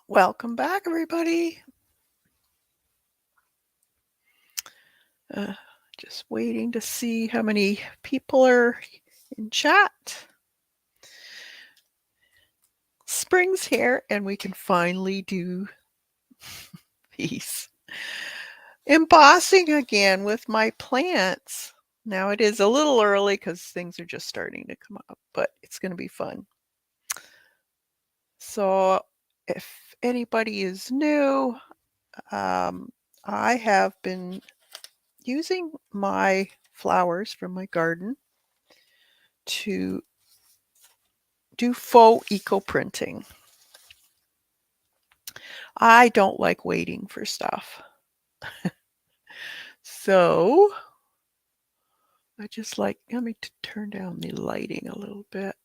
Welcome back, everybody. Uh, just waiting to see how many people are in chat. Spring's here, and we can finally do these embossing again with my plants. Now it is a little early because things are just starting to come up, but it's going to be fun. So if anybody is new, I have been using my flowers from my garden to do faux eco printing. I don't like waiting for stuff. So I just like, let me turn down the lighting a little bit.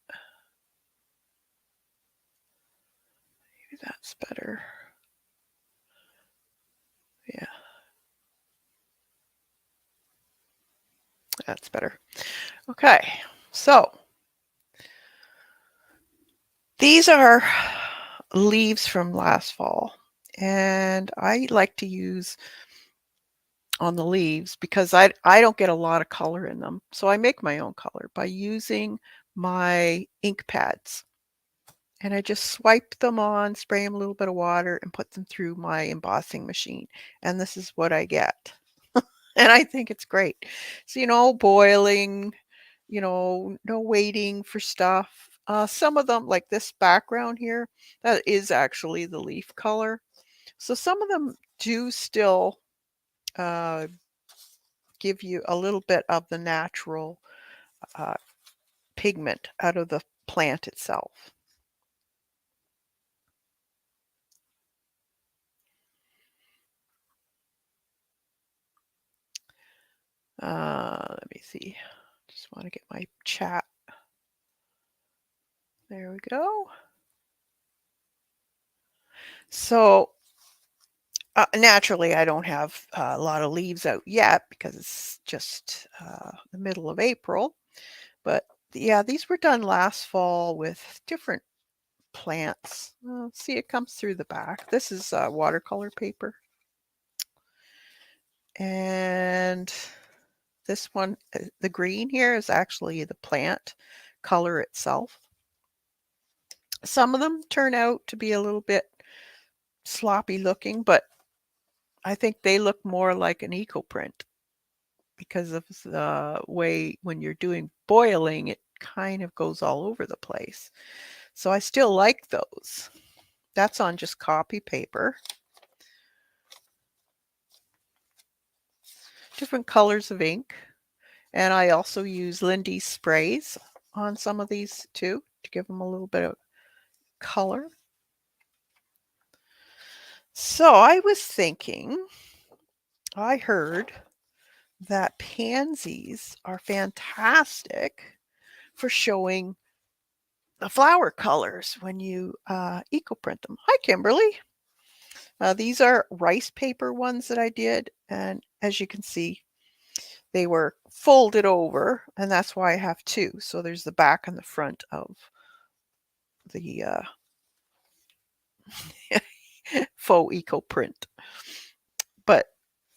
Maybe that's better. Yeah, that's better. Okay, so these are leaves from last fall, and I like to use on the leaves because I don't get a lot of color in them. So I make my own color by using my ink pads. And I just swipe them on, spray them a little bit of water, and put them through my embossing machine. And this is what I get. And I think it's great. So, boiling, no waiting for stuff. Some of them, like this background here, that is actually the leaf color. So some of them do still uh, give you a little bit of the natural uh, pigment out of the plant itself. Let me see. Just want to get my chat. There we go. So naturally, I don't have a lot of leaves out yet because it's just the middle of April. But yeah, these were done last fall with different plants. See, it comes through the back. This is watercolor paper. And this one, the green here is actually the plant color itself. Some of them turn out to be a little bit sloppy looking, but I think they look more like an eco print because of the way when you're doing boiling, it kind of goes all over the place. So I still like those. That's on just copy paper. Different colors of ink. And I also use Lindy's sprays on some of these too to give them a little bit of color. So I was thinking, I heard that pansies are fantastic for showing the flower colors when you eco print them. Hi, Kimberly. These are rice paper ones that I did, and as you can see, they were folded over, and that's why I have two. So there's the back and the front of the faux eco print. But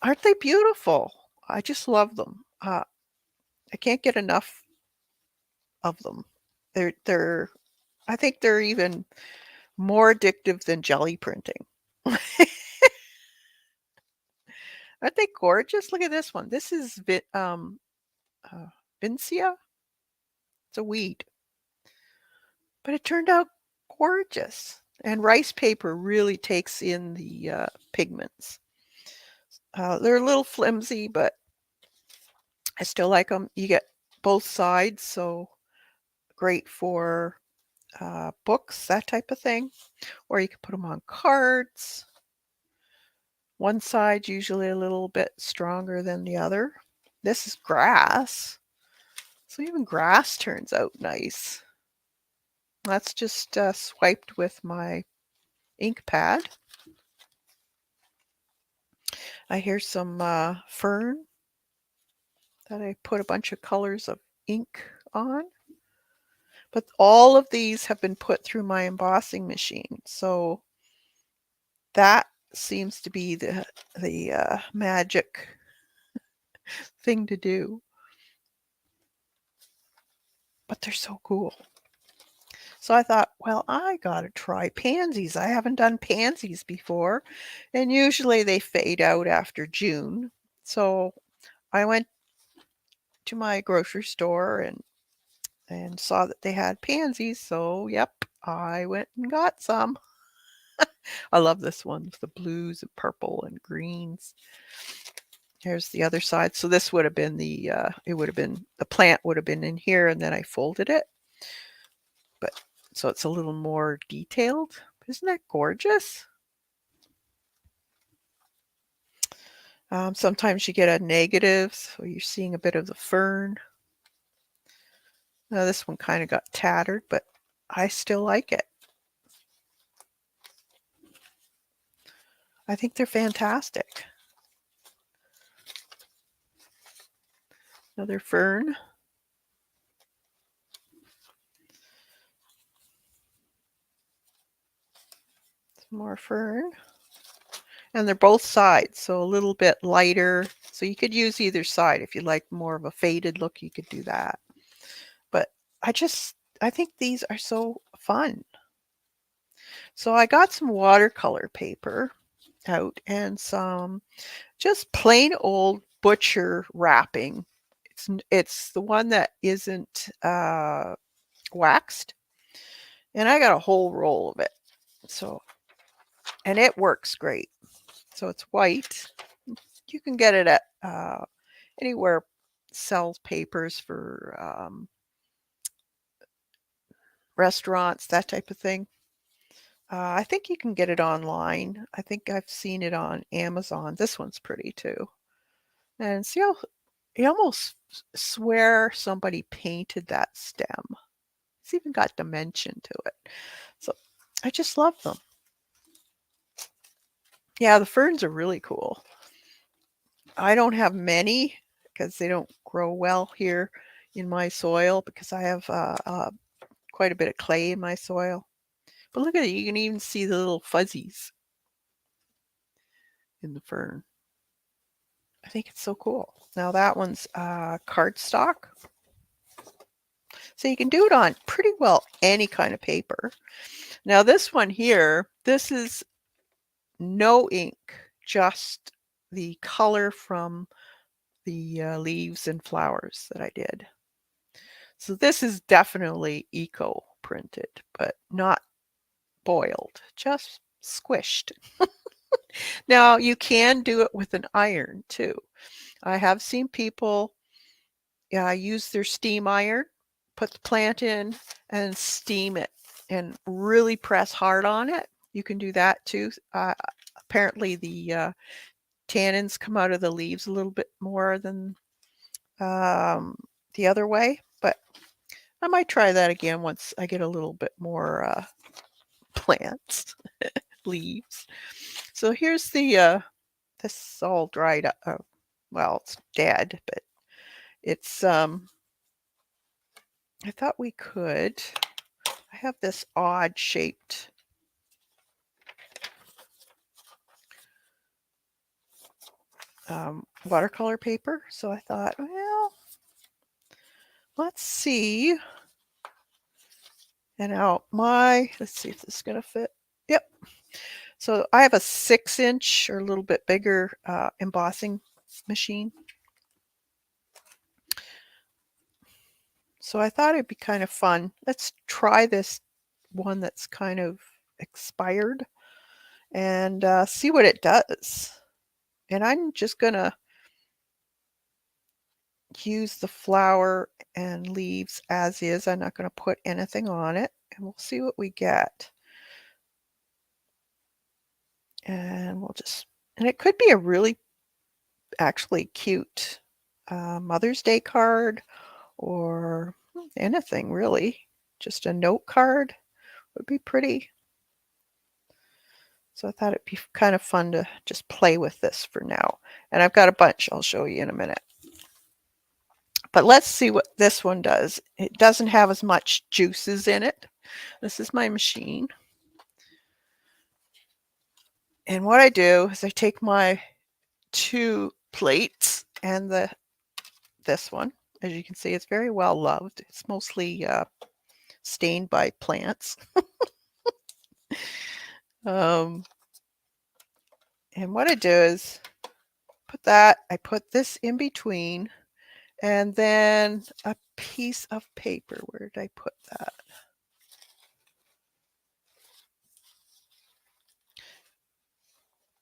aren't they beautiful? I just love them. I can't get enough of them. They're I think they're even more addictive than jelly printing. Aren't they gorgeous? Look at this one. This is Vincia. It's a weed, but it turned out gorgeous. And rice paper really takes in the pigments. They're a little flimsy, but I still like them. You get both sides, so great for books, that type of thing. Or you can put them on cards. One side's usually a little bit stronger than the other. This is grass. So even grass turns out nice. That's just swiped with my ink pad. I hear some fern that I put a bunch of colors of ink on. But all of these have been put through my embossing machine. So that seems to be the magic thing to do. But they're so cool. So I thought, well, I gotta try pansies. I haven't done pansies before, and usually they fade out after June. So I went to my grocery store and saw that they had pansies. So yep, I went and got some. I love this one with the blues and purple and greens. Here's the other side. So this would have been it would have been, the plant would have been in here, and then I folded it. But so it's a little more detailed. Isn't that gorgeous? Sometimes you get a negative, so you're seeing a bit of the fern. Now this one kind of got tattered, but I still like it. I think they're fantastic. Another fern. Some more fern. And they're both sides, so a little bit lighter. So you could use either side. If you like more of a faded look, you could do that. But I think these are so fun. So I got some watercolor paper out and some just plain old butcher wrapping. It's the one that isn't waxed, and I got a whole roll of it. So, and it works great. So it's white. You can get it at anywhere sells papers for restaurants, that type of thing. I think you can get it online. I think I've seen it on Amazon. This one's pretty too. And see how you almost swear somebody painted that stem. It's even got dimension to it. So I just love them. Yeah, the ferns are really cool. I don't have many because they don't grow well here in my soil because I have quite a bit of clay in my soil. But look at it, you can even see the little fuzzies in the fern. I think it's so cool. Now that one's cardstock. So you can do it on pretty well any kind of paper. Now this one here, this is no ink, just the color from the leaves and flowers that I did. So this is definitely eco printed, but not boiled, just squished. Now you can do it with an iron too. I have seen people use their steam iron, put the plant in and steam it and really press hard on it. You can do that too. Apparently the tannins come out of the leaves a little bit more than the other way, but I might try that again once I get a little bit more plants, leaves. So here's the this is all dried up. Well, it's dead, but it's I thought we could. I have this odd shaped watercolor paper, so I thought, well, let's see. And now let's see if this is going to fit. Yep. So I have a 6-inch or a little bit bigger embossing machine. So I thought it'd be kind of fun. Let's try this one that's kind of expired and see what it does. And I'm just going to use the flower and leaves as is. I'm not going to put anything on it, and we'll see what we get. And and it could be a really actually cute Mother's Day card or anything really. Just a note card would be pretty. So I thought it'd be kind of fun to just play with this for now. And I've got a bunch I'll show you in a minute. But let's see what this one does. It doesn't have as much juices in it. This is my machine. And what I do is I take my 2 plates and this one. As you can see, it's very well loved. It's mostly stained by plants. And what I do is I put this in between, and then a piece of paper. Where did I put that?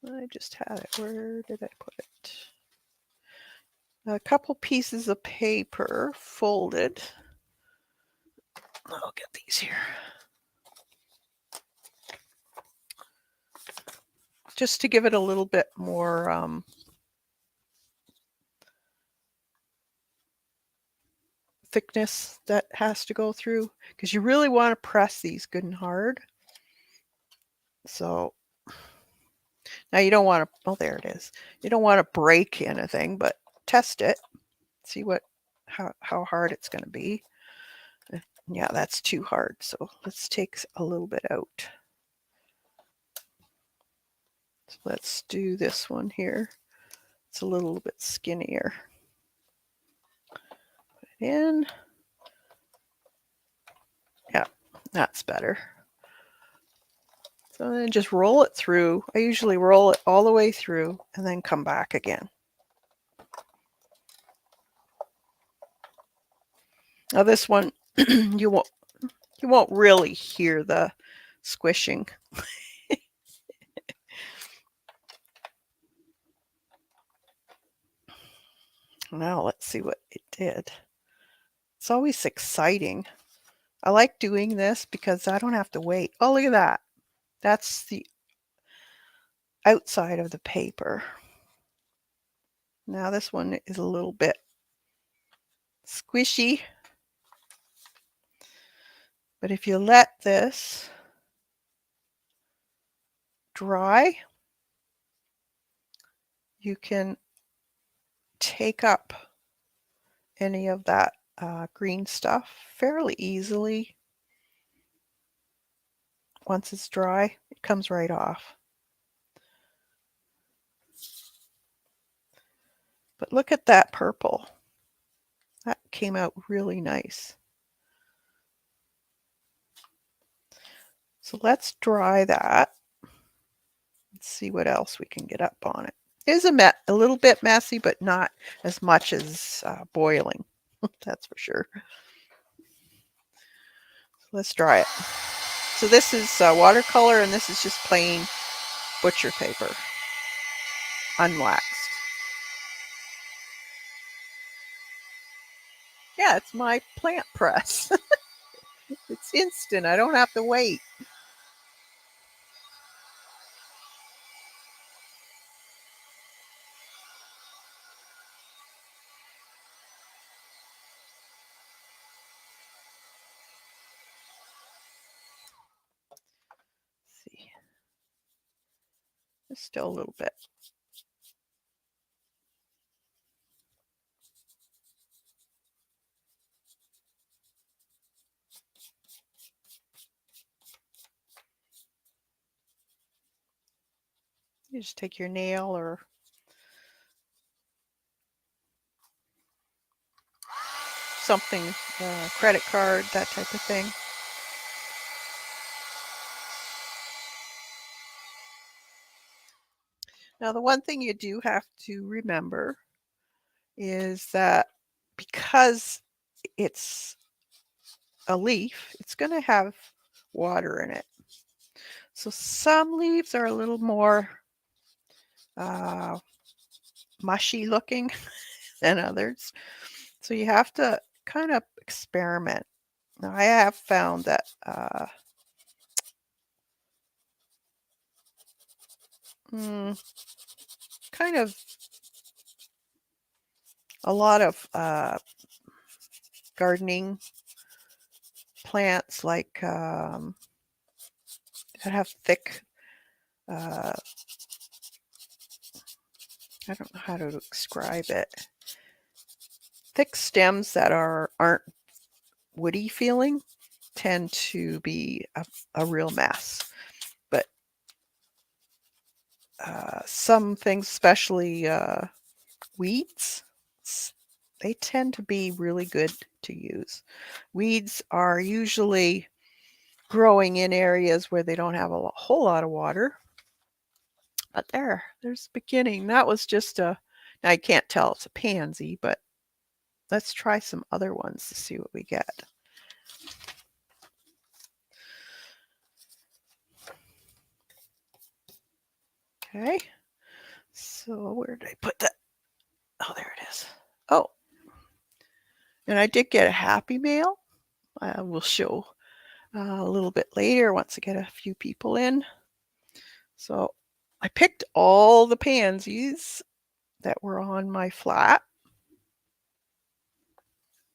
I just had it. Where did I put it? A couple pieces of paper folded. I'll get these here. Just to give it a little bit more thickness that has to go through, because you really want to press these good and hard. So now you don't want to, oh, there it is. You don't want to break anything, but test it. See how hard it's going to be. Yeah, that's too hard. So let's take a little bit out. So let's do this one here. It's a little bit skinnier. Put it in. Yeah, that's better. So then just roll it through. I usually roll it all the way through and then come back again. Now this one, you won't really hear the squishing. Now let's see what it did. It's always exciting. I like doing this because I don't have to wait. Oh, look at that. That's the outside of the paper. Now this one is a little bit squishy. But if you let this dry, you can take up any of that green stuff fairly easily. Once it's dry, it comes right off. But look at that purple. That came out really nice. So let's dry that and see what else we can get up on it. It is a little bit messy, but not as much as boiling. That's for sure. So let's dry it. So this is watercolor, and this is just plain butcher paper, unwaxed. Yeah, it's my plant press. It's instant. I don't have to wait. Let's see. There's still a little bit. You just take your nail or something, credit card, that type of thing. Now, the one thing you do have to remember is that because it's a leaf, it's going to have water in it. So some leaves are a little more mushy looking than others. So you have to kind of experiment. Now, I have found that kind of a lot of gardening plants like that have thick, I don't know how to describe it. thick stems that aren't woody feeling tend to be a real mess. But some things, especially weeds, they tend to be really good to use. Weeds are usually growing in areas where they don't have a whole lot of water. But there's the beginning. That was just now I can't tell it's a pansy, but let's try some other ones to see what we get. Okay, so where did I put that? Oh, there it is. Oh, and I did get a happy mail. We'll show a little bit later once I get a few people in. So I picked all the pansies that were on my flat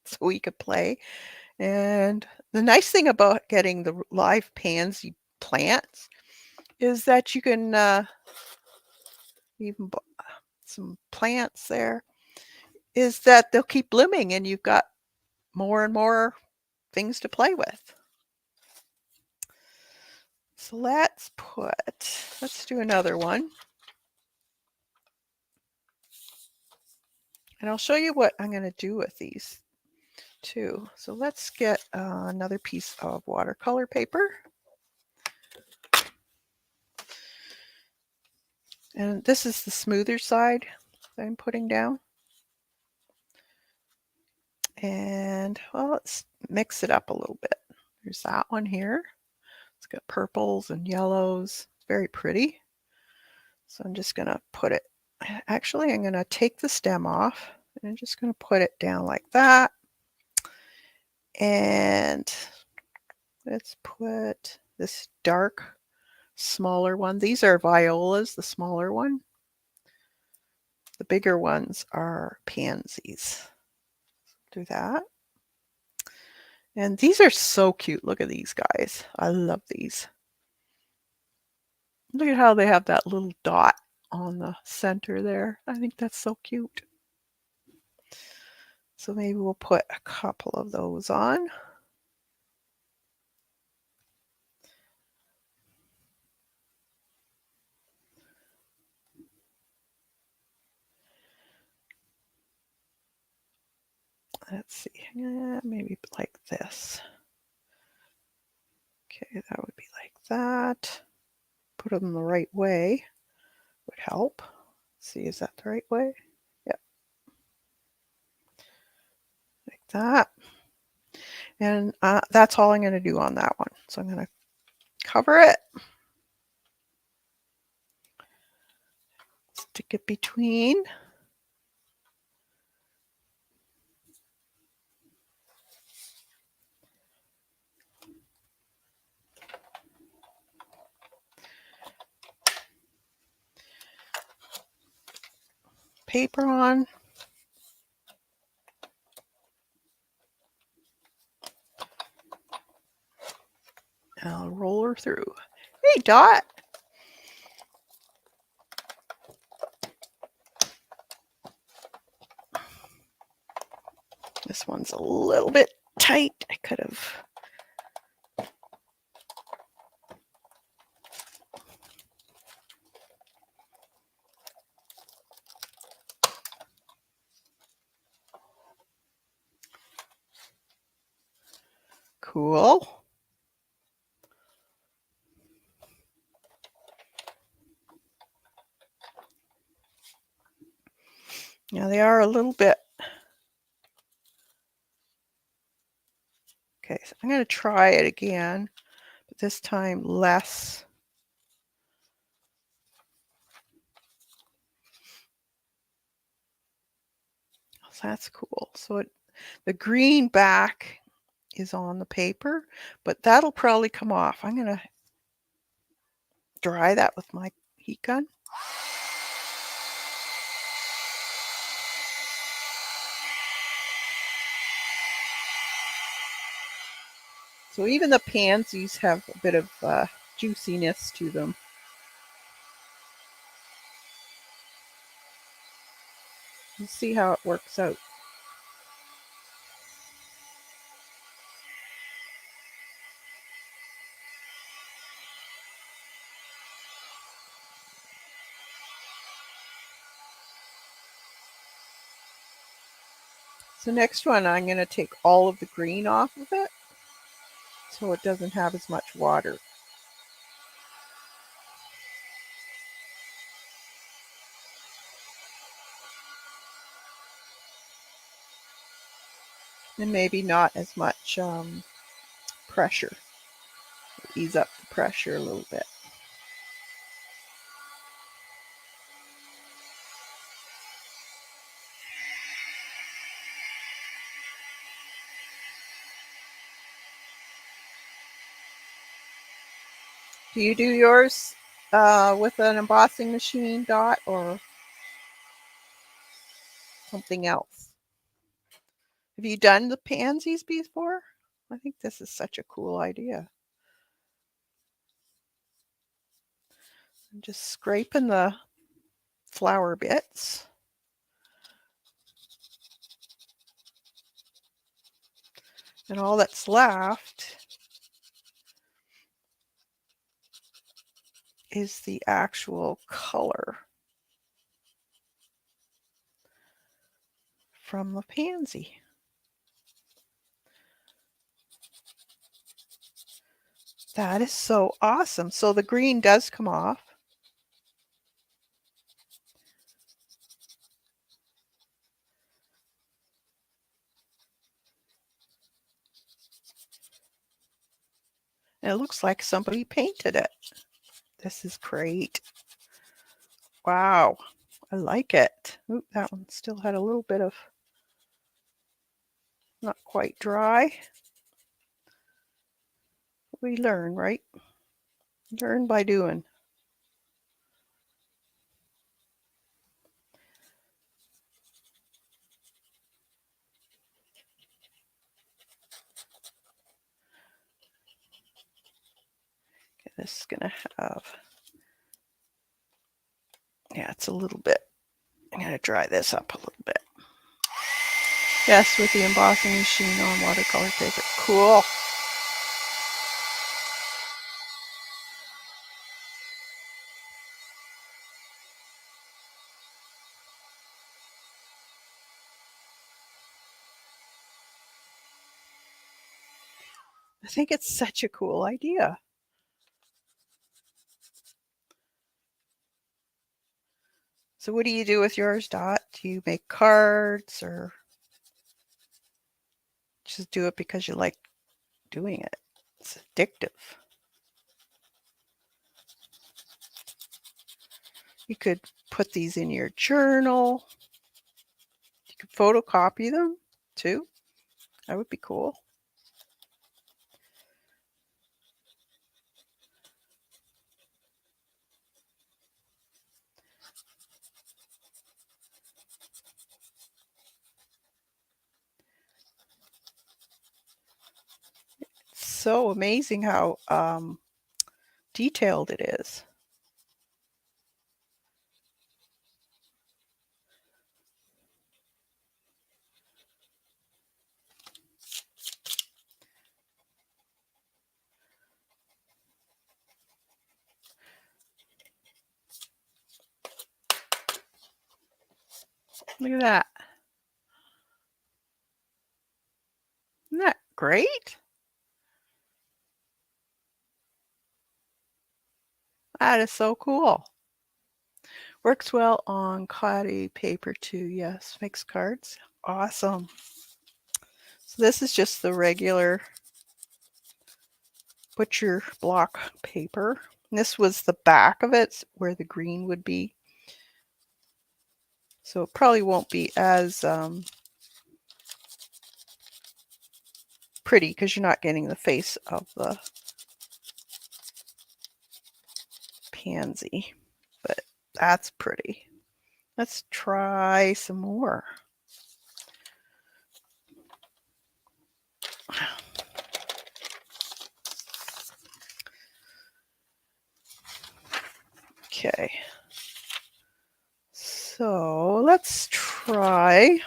so we could play. And the nice thing about getting the live pansy plants is that you can even some plants there, is that they'll keep blooming and you've got more and more things to play with. So let's do another one. And I'll show you what I'm going to do with these too. So let's get another piece of watercolor paper. And this is the smoother side that I'm putting down. And well, let's mix it up a little bit. There's that one here. It's got purples and yellows. It's very pretty. So I'm just going to put it, actually I'm going to take the stem off and I'm just going to put it down like that. And let's put this dark, smaller one. These are violas, the smaller one. The bigger ones are pansies. Do that. And these are so cute. Look at these guys. I love these. Look at how they have that little dot on the center there. I think that's so cute. So maybe we'll put a couple of those on. Let's see, maybe like this. Okay, that would be like that. Put them the right way would help. See, is that the right way? Yep. Like that. And that's all I'm going to do on that one. So I'm going to cover it. Stick it between. Paper on. And I'll roll her through. Hey, Dot. This one's a little bit tight. I could have. Cool. Now they are a little bit. Okay, so I'm going to try it again, but this time less. So that's cool. So the green back is on the paper, but that'll probably come off. I'm going to dry that with my heat gun. So even the pansies have a bit of juiciness to them. We'll see how it works out. So next one, I'm going to take all of the green off of it so it doesn't have as much water. And maybe not as much pressure. Ease up the pressure a little bit. Do you do yours with an embossing machine, Dot, or something else? Have you done the pansies before? I think this is such a cool idea. I'm just scraping the flower bits. And all that's left is the actual color from the pansy. That is so awesome. So the green does come off. And it looks like somebody painted it. This is great. Wow, I like it. Ooh, that one still had a little bit of not quite dry. We learn, right? Learn by doing. Okay, this is going to have, yeah, it's a little bit. I'm going to dry this up a little bit. Yes, with the embossing machine on watercolor paper. Cool. I think it's such a cool idea. So what do you do with yours, Dot? Do you make cards or just do it because you like doing it? It's addictive. You could put these in your journal. You could photocopy them too. That would be cool. It's so amazing how detailed it is. Look at that. Isn't that great? That is so cool. Works well on cloudy paper too. Yes, makes cards. Awesome. So this is just the regular butcher block paper. And this was the back of it where the green would be. So it probably won't be as pretty because you're not getting the face of the pansy. But that's pretty. Let's try some more. Okay. So let's try.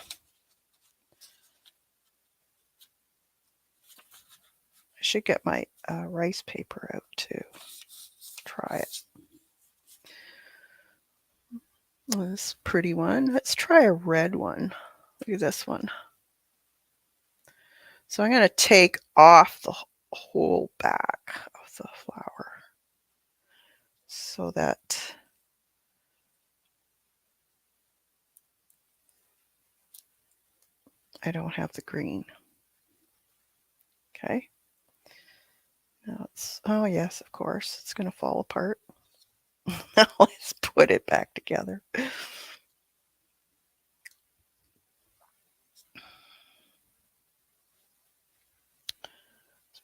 I should get my rice paper out to try it. Oh, this pretty one. Let's try a red one. Look at this one. So I'm going to take off the whole back of the flower so that I don't have the green. Okay. Now it's, oh yes, of course, it's going to fall apart. Now let's put it back together. Just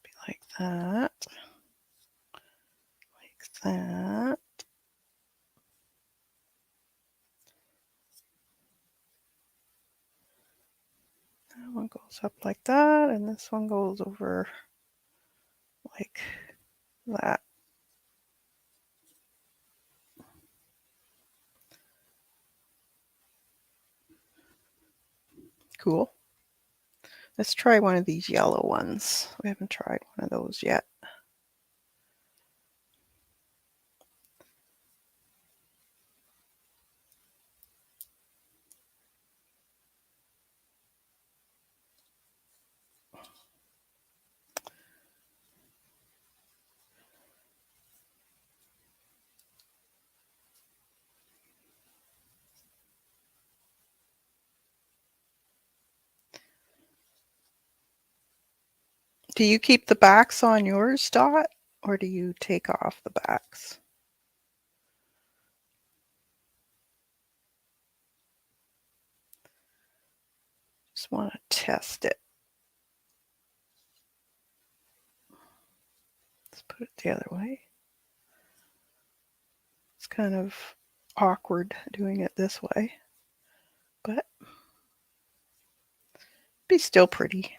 be like that. Like that. That one goes up like that, and this one goes over like that. Cool. Let's try one of these yellow ones. We haven't tried one of those yet. Do you keep the backs on yours, Dot, or do you take off the backs? Just want to test it. Let's put it the other way. It's kind of awkward doing it this way, but be still pretty.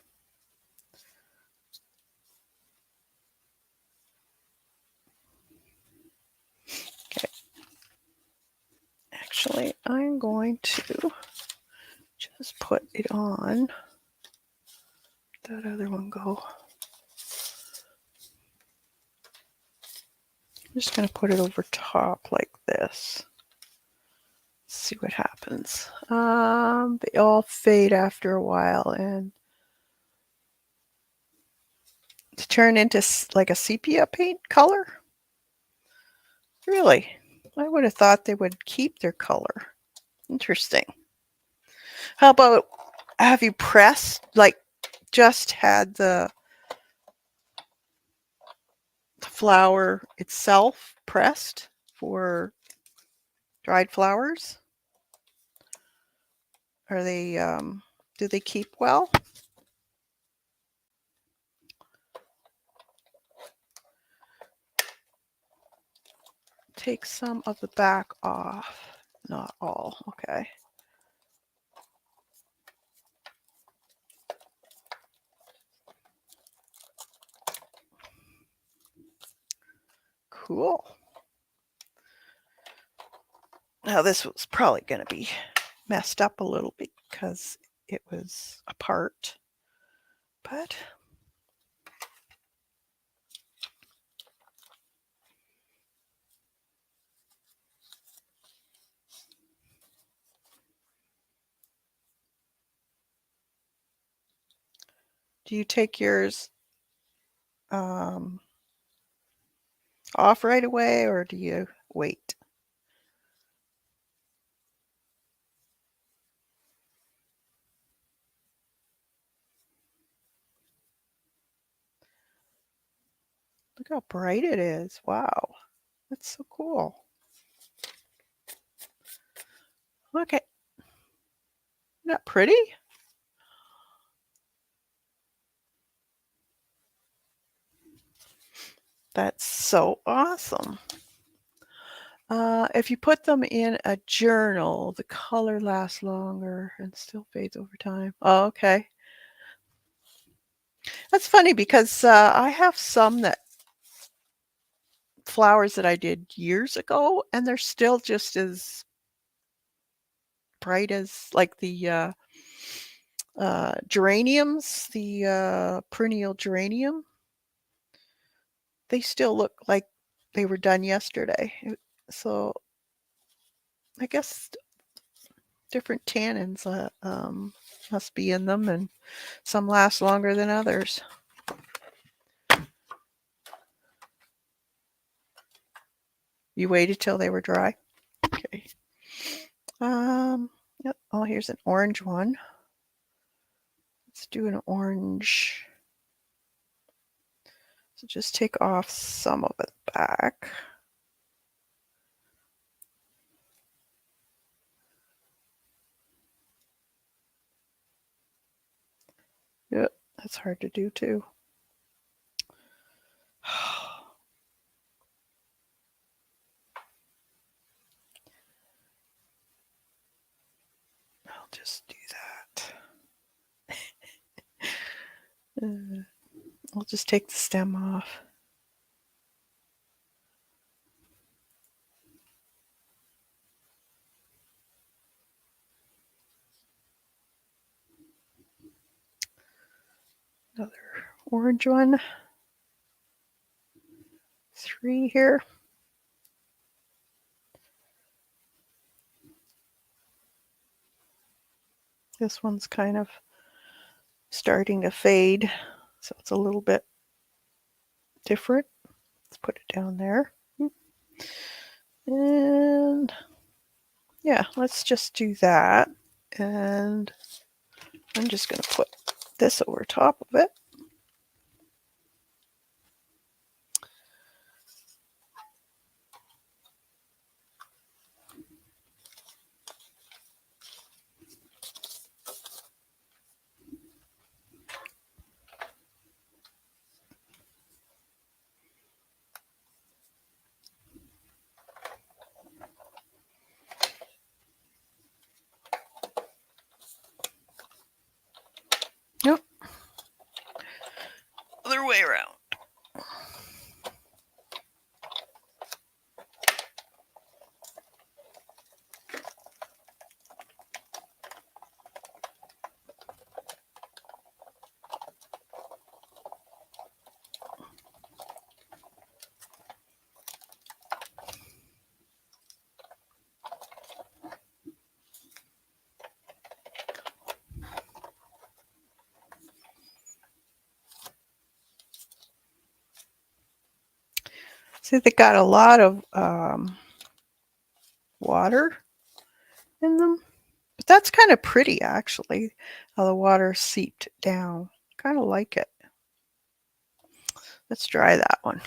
Okay. Actually, I'm going to just put it on. That other one go. I'm just going to put it over top like this. See what happens. They all fade after a while and turn into like a sepia paint color. Really? I would have thought they would keep their color. Interesting. How about, have you pressed, like just had the flower itself pressed for dried flowers? Are they, do they keep well? Take some of the back off, not all, okay. Cool. Now this was probably going to be messed up a little bit because it was apart, but do you take yours off right away or do you wait? Look how bright it is. Wow, that's so cool. Okay, isn't that pretty? That's so awesome. If you put them in a journal, the color lasts longer and still fades over time. Oh, okay. That's funny because I have some that flowers that I did years ago, and they're still just as bright as like the geraniums, the perennial geranium. They still look like they were done yesterday. So I guess different tannins. must be in them, and some last longer than others. You waited till they were dry? Okay. Yep. Oh, here's an orange one. Let's do an orange. So just take off some of it back. Yep, that's hard to do too. I'll just do that. I'll just take the stem off. Another orange one. 3 here. This one's kind of starting to fade, so it's a little bit different. Let's put it down there. And yeah, let's just do that. And I'm just going to put this over top of it. Nope. Other way around. See, they got a lot of water in them. But that's kind of pretty, actually, how the water seeped down. Kind of like it. Let's dry that one.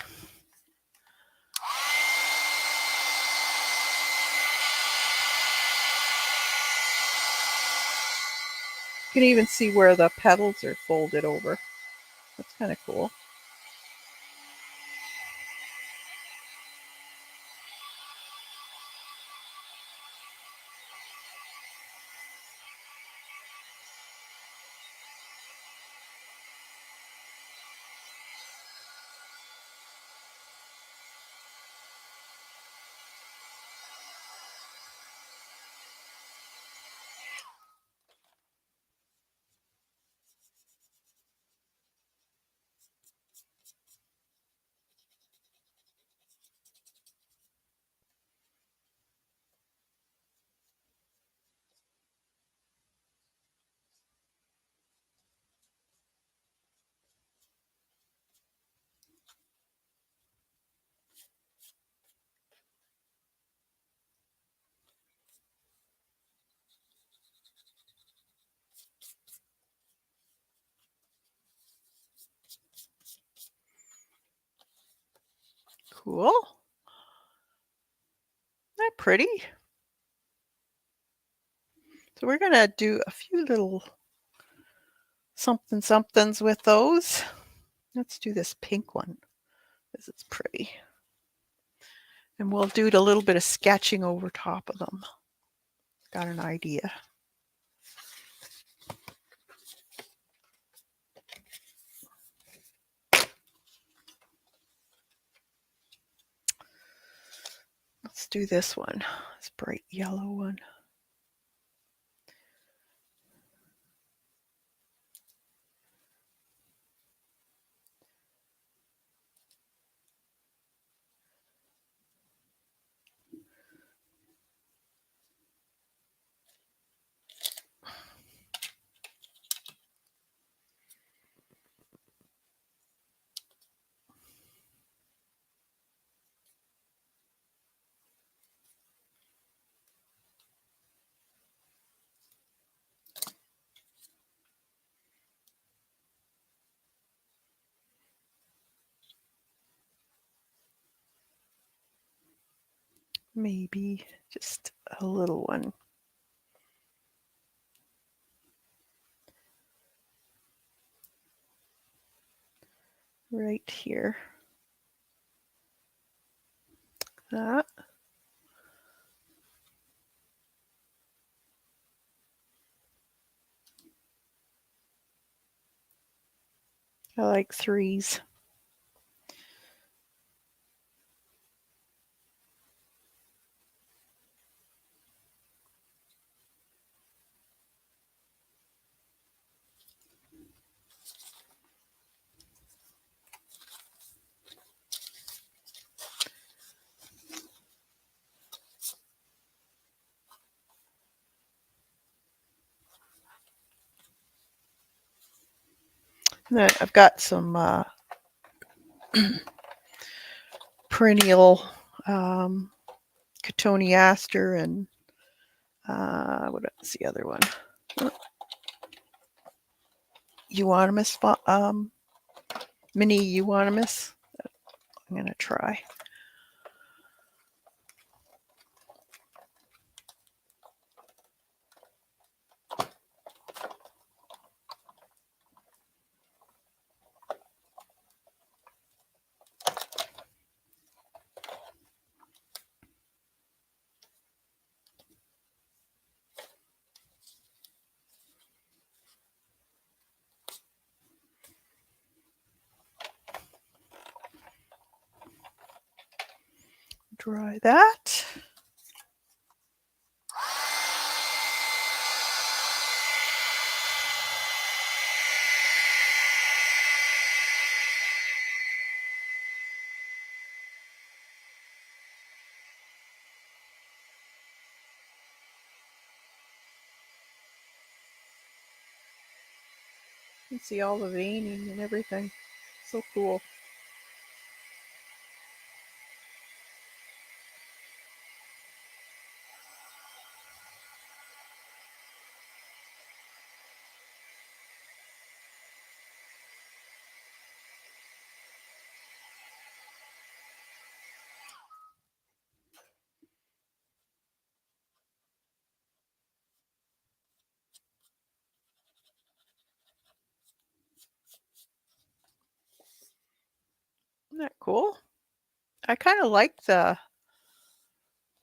You can even see where the petals are folded over. That's kind of cool. Cool. Isn't that pretty? So we're going to do a few little somethings with those. Let's do this pink one. This is pretty. And we'll do a little bit of sketching over top of them. Got an idea. Let's do this one, this bright yellow one. maybe just a little one. Right here. That. I like threes. And then I've got some perennial cotoneaster and what's the other one? Euonymus, mini euonymus. I'm going to try. Dry that. You can see all the veining and everything. So cool. Isn't that cool? I kind of like it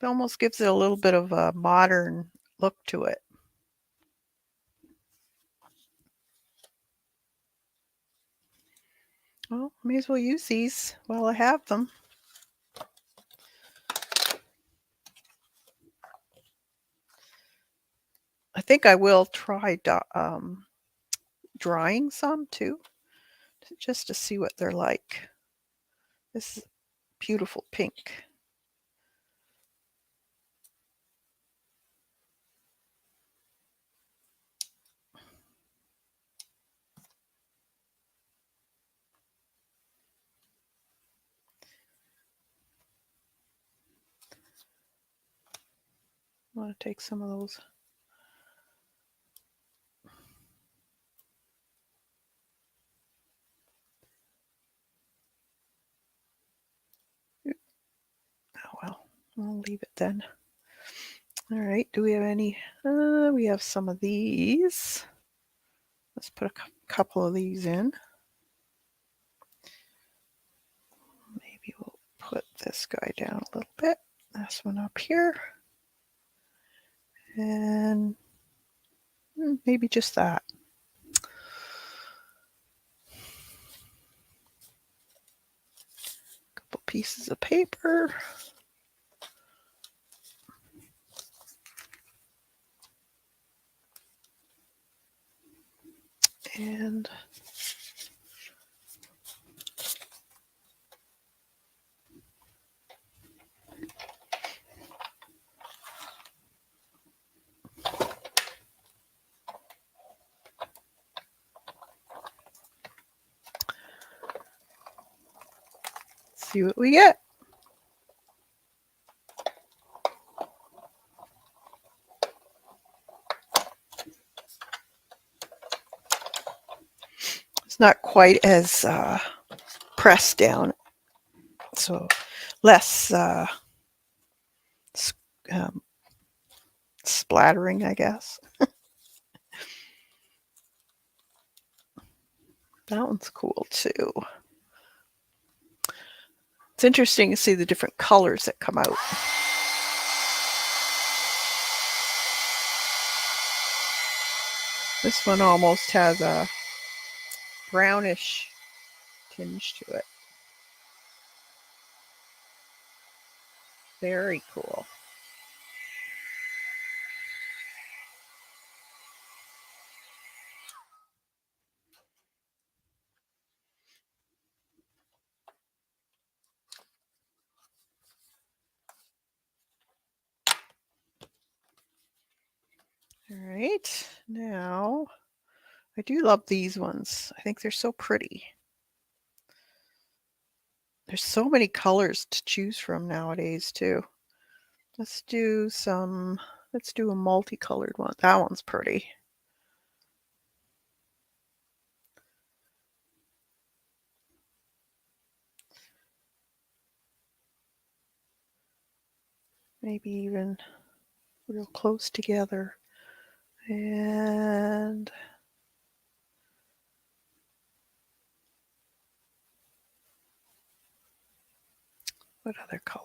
almost gives it a little bit of a modern look to it. Well, may as well use these while I have them. I think I will try drying some too, just to see what they're like. This is beautiful pink. I want to take some of those. Oh well, I'll leave it then. All right, do we have any? We have some of these. Let's put a couple of these in. Maybe we'll put this guy down a little bit. This one up here. And maybe just that. Couple pieces of paper. And see what we get. It's not quite as pressed down, so less um, splattering, I guess. That one's cool too. It's interesting to see the different colors that come out. This one almost has a brownish tinge to it. Very cool. All right, now I do love these ones. I think they're so pretty. There's so many colors to choose from nowadays too. Let's do a multicolored one. That one's pretty. Maybe even real close together. And what other color?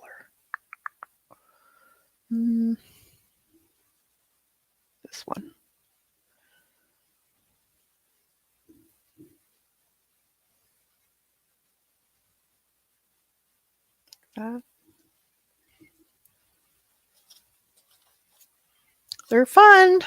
This one. They're fun.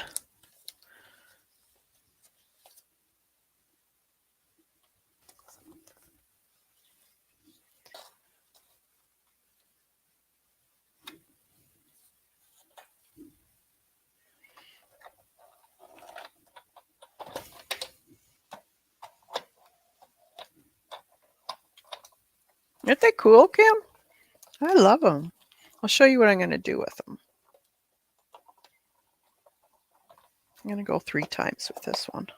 Aren't they cool, Kim? I love them. I'll show you what I'm going to do with them. I'm going to go 3 times with this one,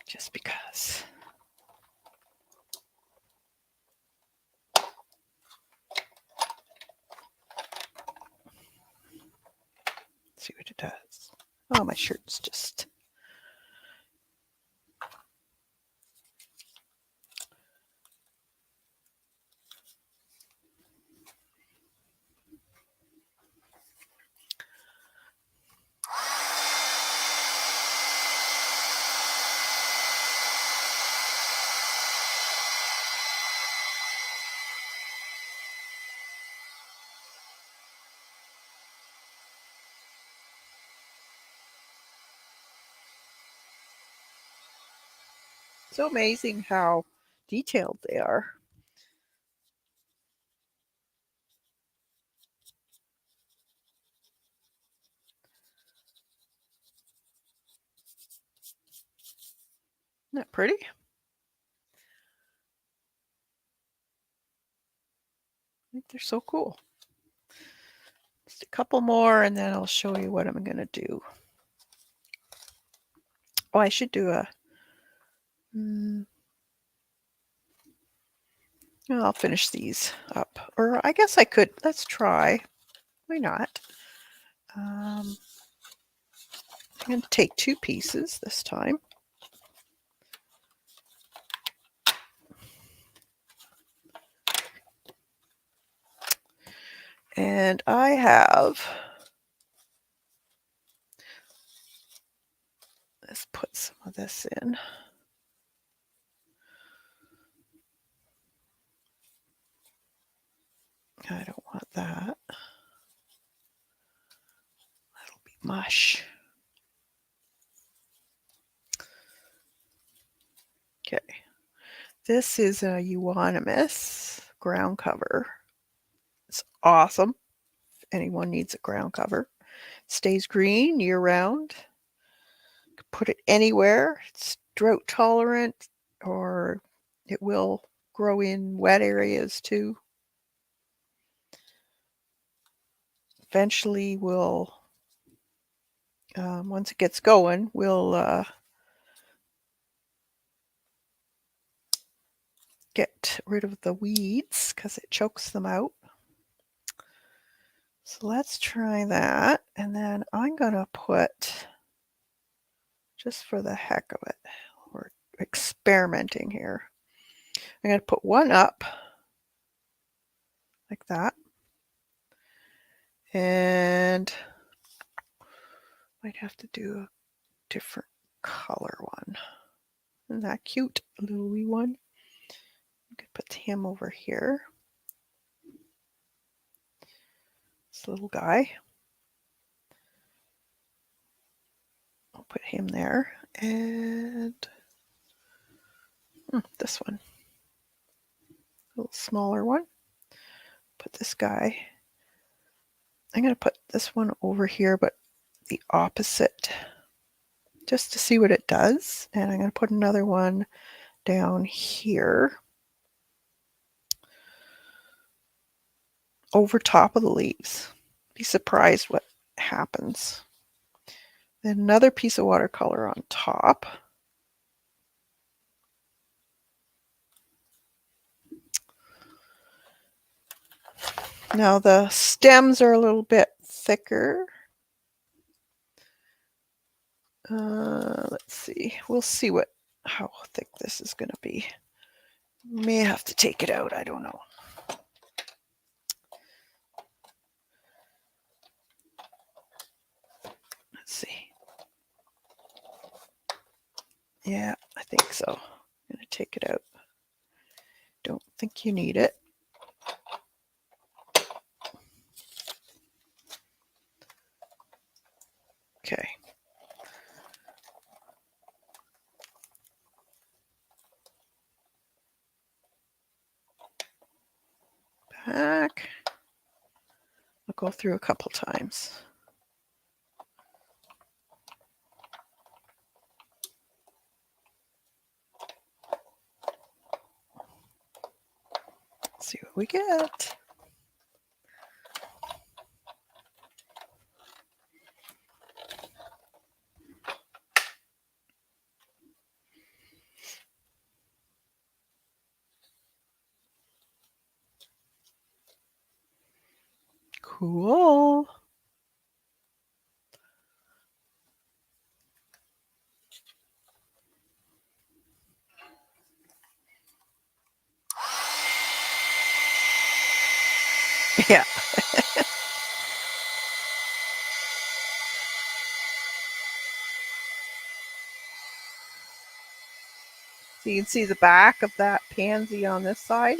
just because. Let's see what it does. Oh, my shirt's just... So amazing how detailed they are. Isn't that pretty? I think they're so cool. Just a couple more and then I'll show you what I'm going to do. Oh, I should do a... I'll finish these up. Or I guess I could. Let's try. Why not? I'm going to take 2 pieces this time. And I have... Let's put some of this in. I don't want that. That'll be mush. Okay. This is a euonymus ground cover. It's awesome. If anyone needs a ground cover. Stays green year round. Put it anywhere. It's drought tolerant, or it will grow in wet areas too. Eventually we'll, once it gets going, we'll get rid of the weeds because it chokes them out. So let's try that. And then I'm going to put, just for the heck of it, we're experimenting here. I'm going to put one up like that. And might have to do a different color one. Isn't that cute? A little wee one. You could put him over here. This little guy. I'll put him there. And this one. A little smaller one. Put this guy. I'm going to put this one over here, but the opposite, just to see what it does. And I'm going to put another one down here over top of the leaves. Be surprised what happens. Then another piece of watercolor on top. Now the stems are a little bit thicker. Let's see. We'll see how thick this is going to be. May have to take it out. I don't know. Let's see. Yeah, I think so. I'm going to take it out. Don't think you need it. Okay. Back. I'll go through a couple times. Let's see what we get. Cool. Yeah. So you can see the back of that pansy on this side.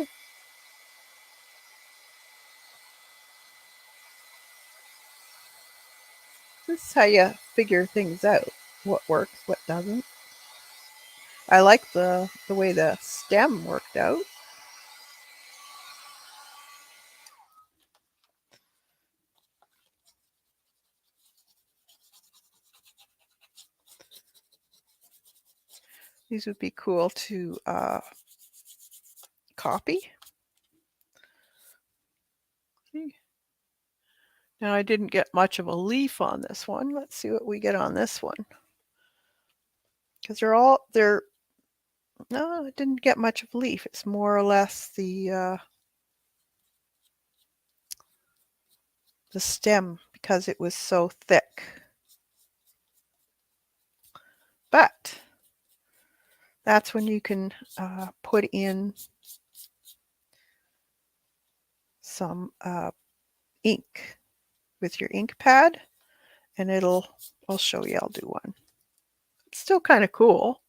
This is how you figure things out. What works, what doesn't. I like the way the stem worked out. These would be cool to copy. Now I didn't get much of a leaf on this one. Let's see what we get on this one. Because no, I didn't get much of a leaf. It's more or less the stem because it was so thick. But that's when you can put in some ink with your ink pad, and I'll show you. I'll do one. It's still kind of cool.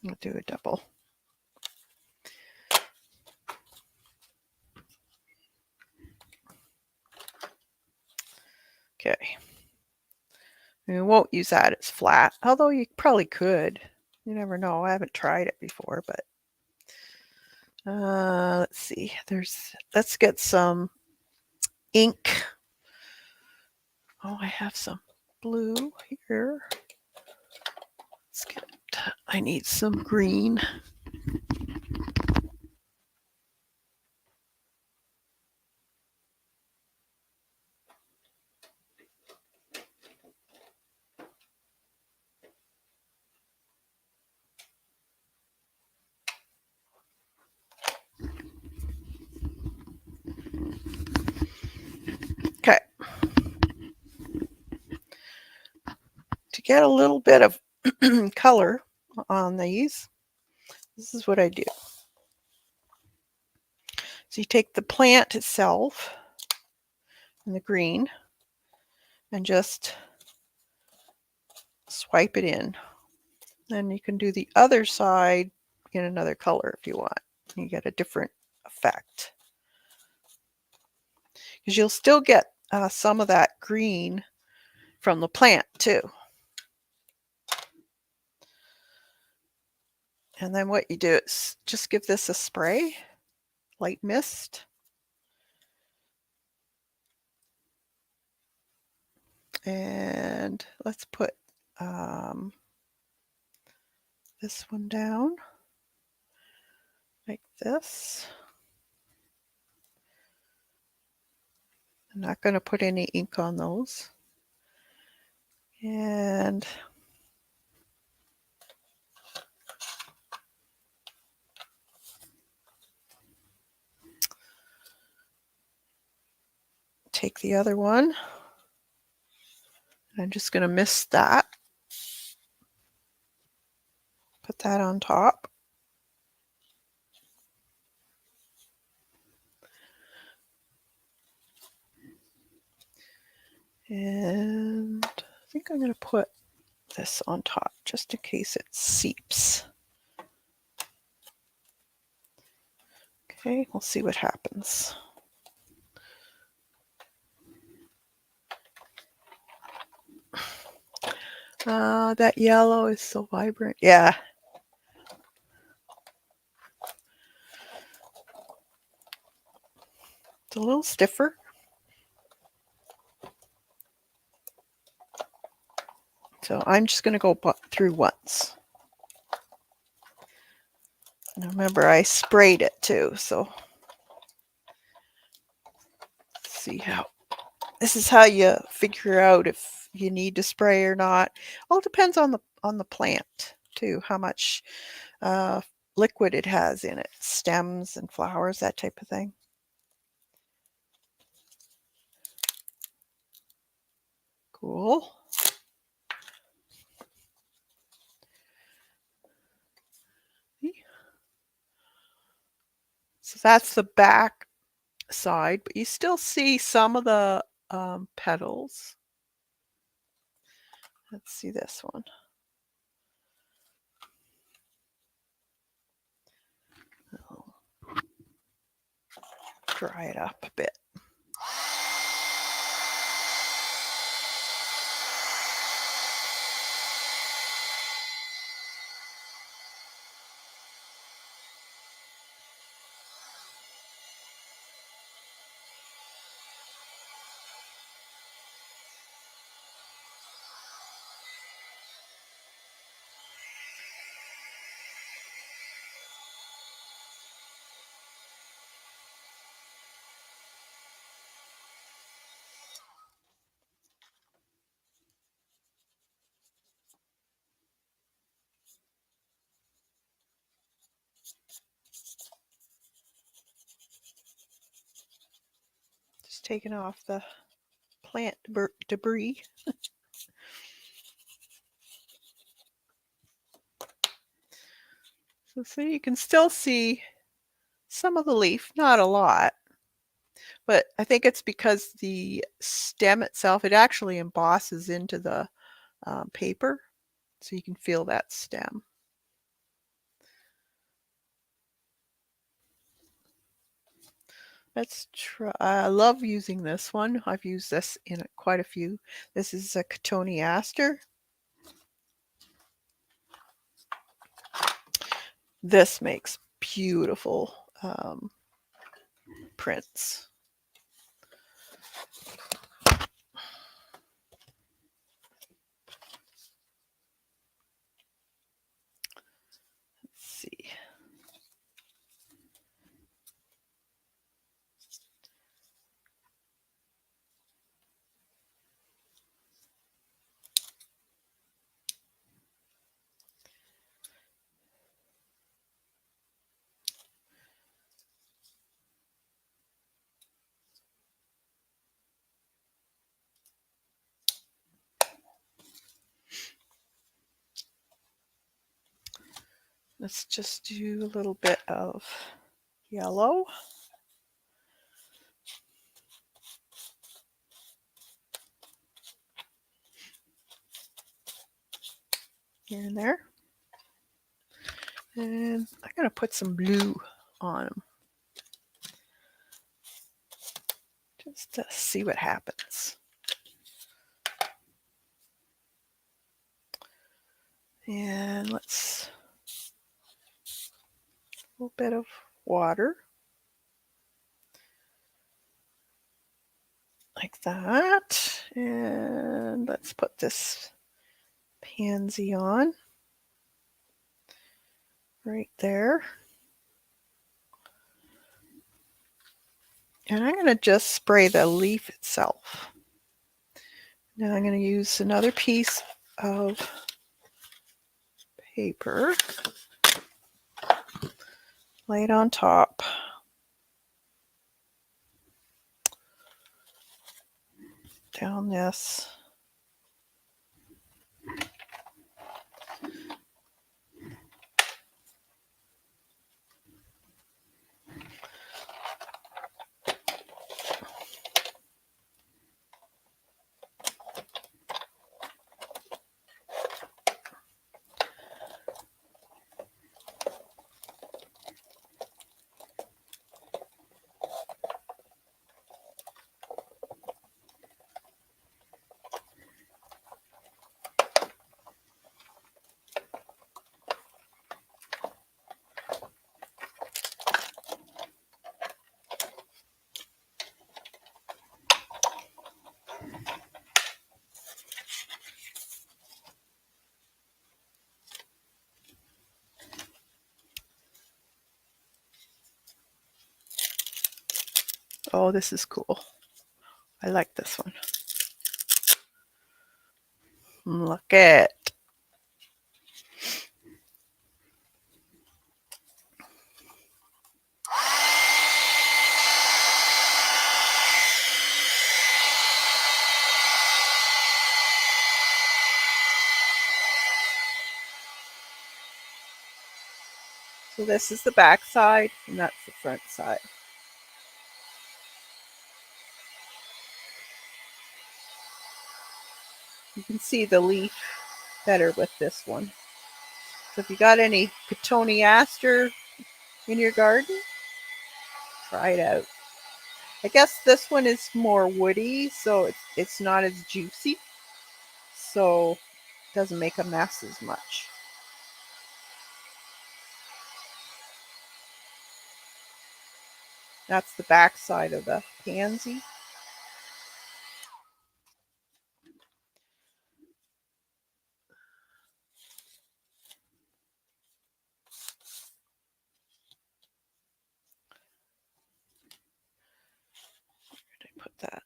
I'll do a double. Okay. We won't use that as flat, although you probably could. You never know. I haven't tried it before, but let's see. Let's get some ink. Oh, I have some blue here. I need some green. get a little bit of color on these, this is what I do. So you take the plant itself in the green and just swipe it in. Then you can do the other side in another color if you want. You get a different effect. Because you'll still get some of that green from the plant too. And then what you do is just give this a spray, light mist. And let's put this one down like this. I'm not going to put any ink on those. And take the other one. I'm just going to mist that. Put that on top. And I think I'm going to put this on top just in case it seeps. Okay, we'll see what happens. That yellow is so vibrant. Yeah. It's a little stiffer. So I'm just going to go through once. And remember, I sprayed it too, so let's see how. This is how you figure out if you need to spray or not. All depends on the plant too, how much liquid it has in it, stems and flowers, that type of thing. Cool. So that's the back side, but you still see some of the petals. Let's see this one. I'll dry it up a bit. Just taking off the plant debris. So you can still see some of the leaf, not a lot, but I think it's because the stem itself, it actually embosses into the paper, so you can feel that stem. Let's try. I love using this one. I've used this in quite a few. This is a cotoneaster. This makes beautiful prints. Let's see. Let's just do a little bit of yellow. Here and there. And I'm going to put some blue on them. Just to see what happens. And let's a little bit of water. Like that. And let's put this pansy on. Right there. And I'm going to just spray the leaf itself. Now I'm going to use another piece of paper. Lay it on top. Down this. Oh, this is cool. I like this one. Look at it. So this is the back side, and that's the front side. You can see the leaf better with this one. So if you got any cotoneaster in your garden, try it out. I guess this one is more woody, so it's not as juicy. So it doesn't make a mess as much. That's the back side of the pansy. Where did I put that?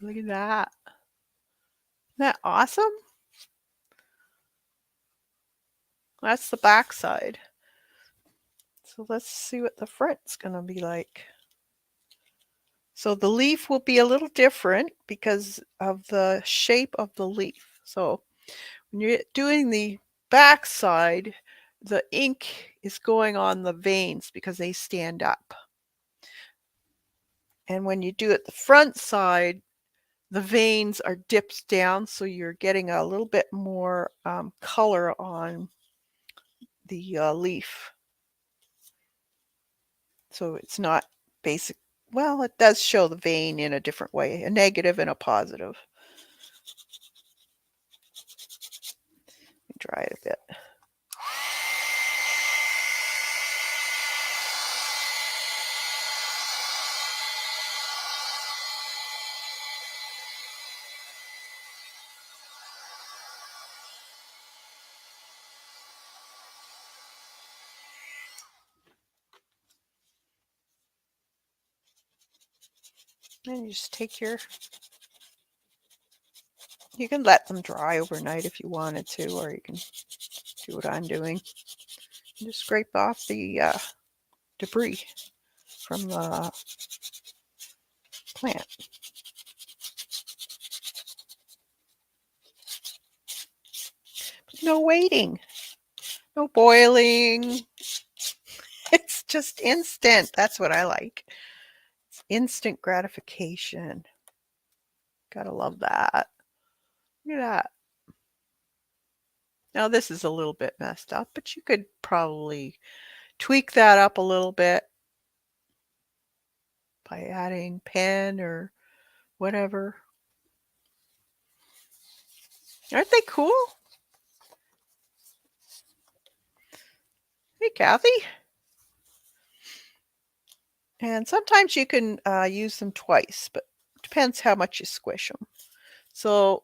Look at that. Isn't that awesome? That's the back side. So let's see what the front's going to be like. So the leaf will be a little different because of the shape of the leaf. So when you're doing the back side, the ink is going on the veins because they stand up. And when you do it the front side, the veins are dipped down, so you're getting a little bit more color on the leaf. So it's not basic. Well, it does show the vein in a different way, a negative and a positive. Dry it a bit. And you just take your, you can let them dry overnight if you wanted to, or you can do what I'm doing. Just scrape off the debris from the plant. No waiting, no boiling. It's just instant. That's what I like. It's instant gratification. Gotta love that. Look at that. Now this is a little bit messed up, but you could probably tweak that up a little bit by adding pen or whatever. Aren't they cool? Hey, Kathy. And sometimes you can use them twice, but it depends how much you squish them. So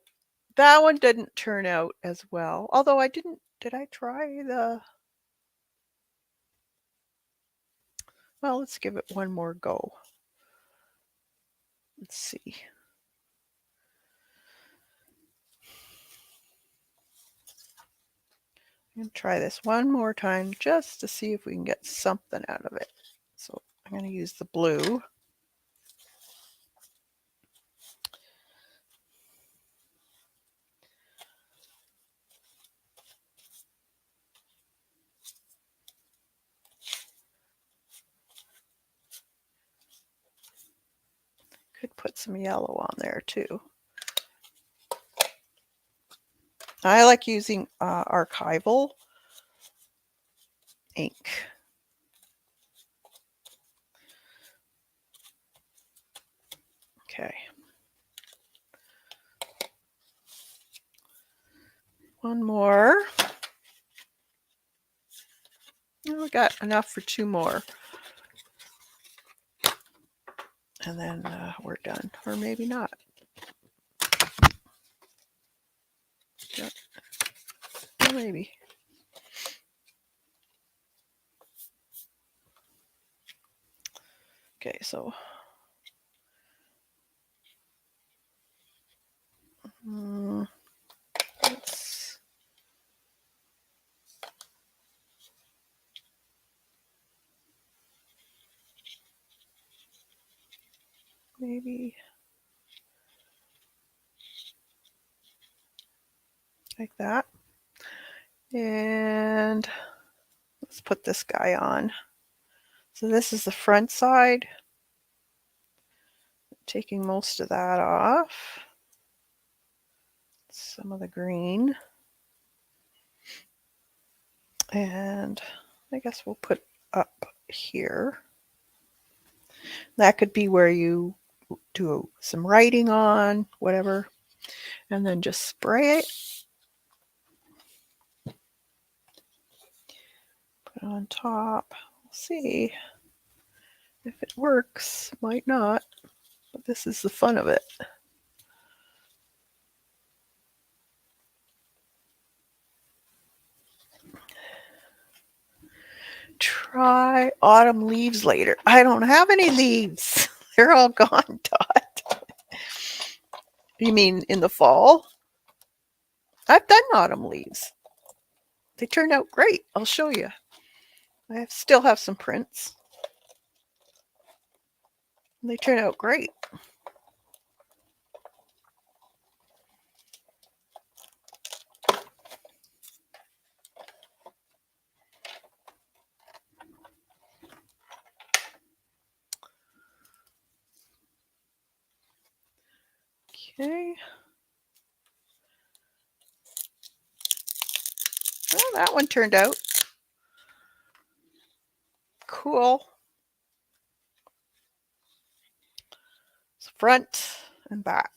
that one didn't turn out as well. Although I didn't, did I try the, well, let's give it one more go. Let's see. I'm going to try this one more time just to see if we can get something out of it. So I'm going to use the blue. Could put some yellow on there too. I like using archival ink. Okay. One more. Oh, we got enough for two more. And then we're done. Or maybe not. Yeah. Well, maybe. Okay, so let's maybe like that. And let's put this guy on. So this is the front side. Taking most of that off. Some of the green. And I guess we'll put up here. That could be where you do some writing on, whatever, and then just spray it. Put it on top. We'll see if it works. Might not, but this is the fun of it. Try autumn leaves later. I don't have any leaves. They're all gone, Dot. You mean in the fall? I've done autumn leaves. They turned out great. I'll show you. I still have some prints. They turn out great. Okay. Well, that one turned out cool. It's front and back.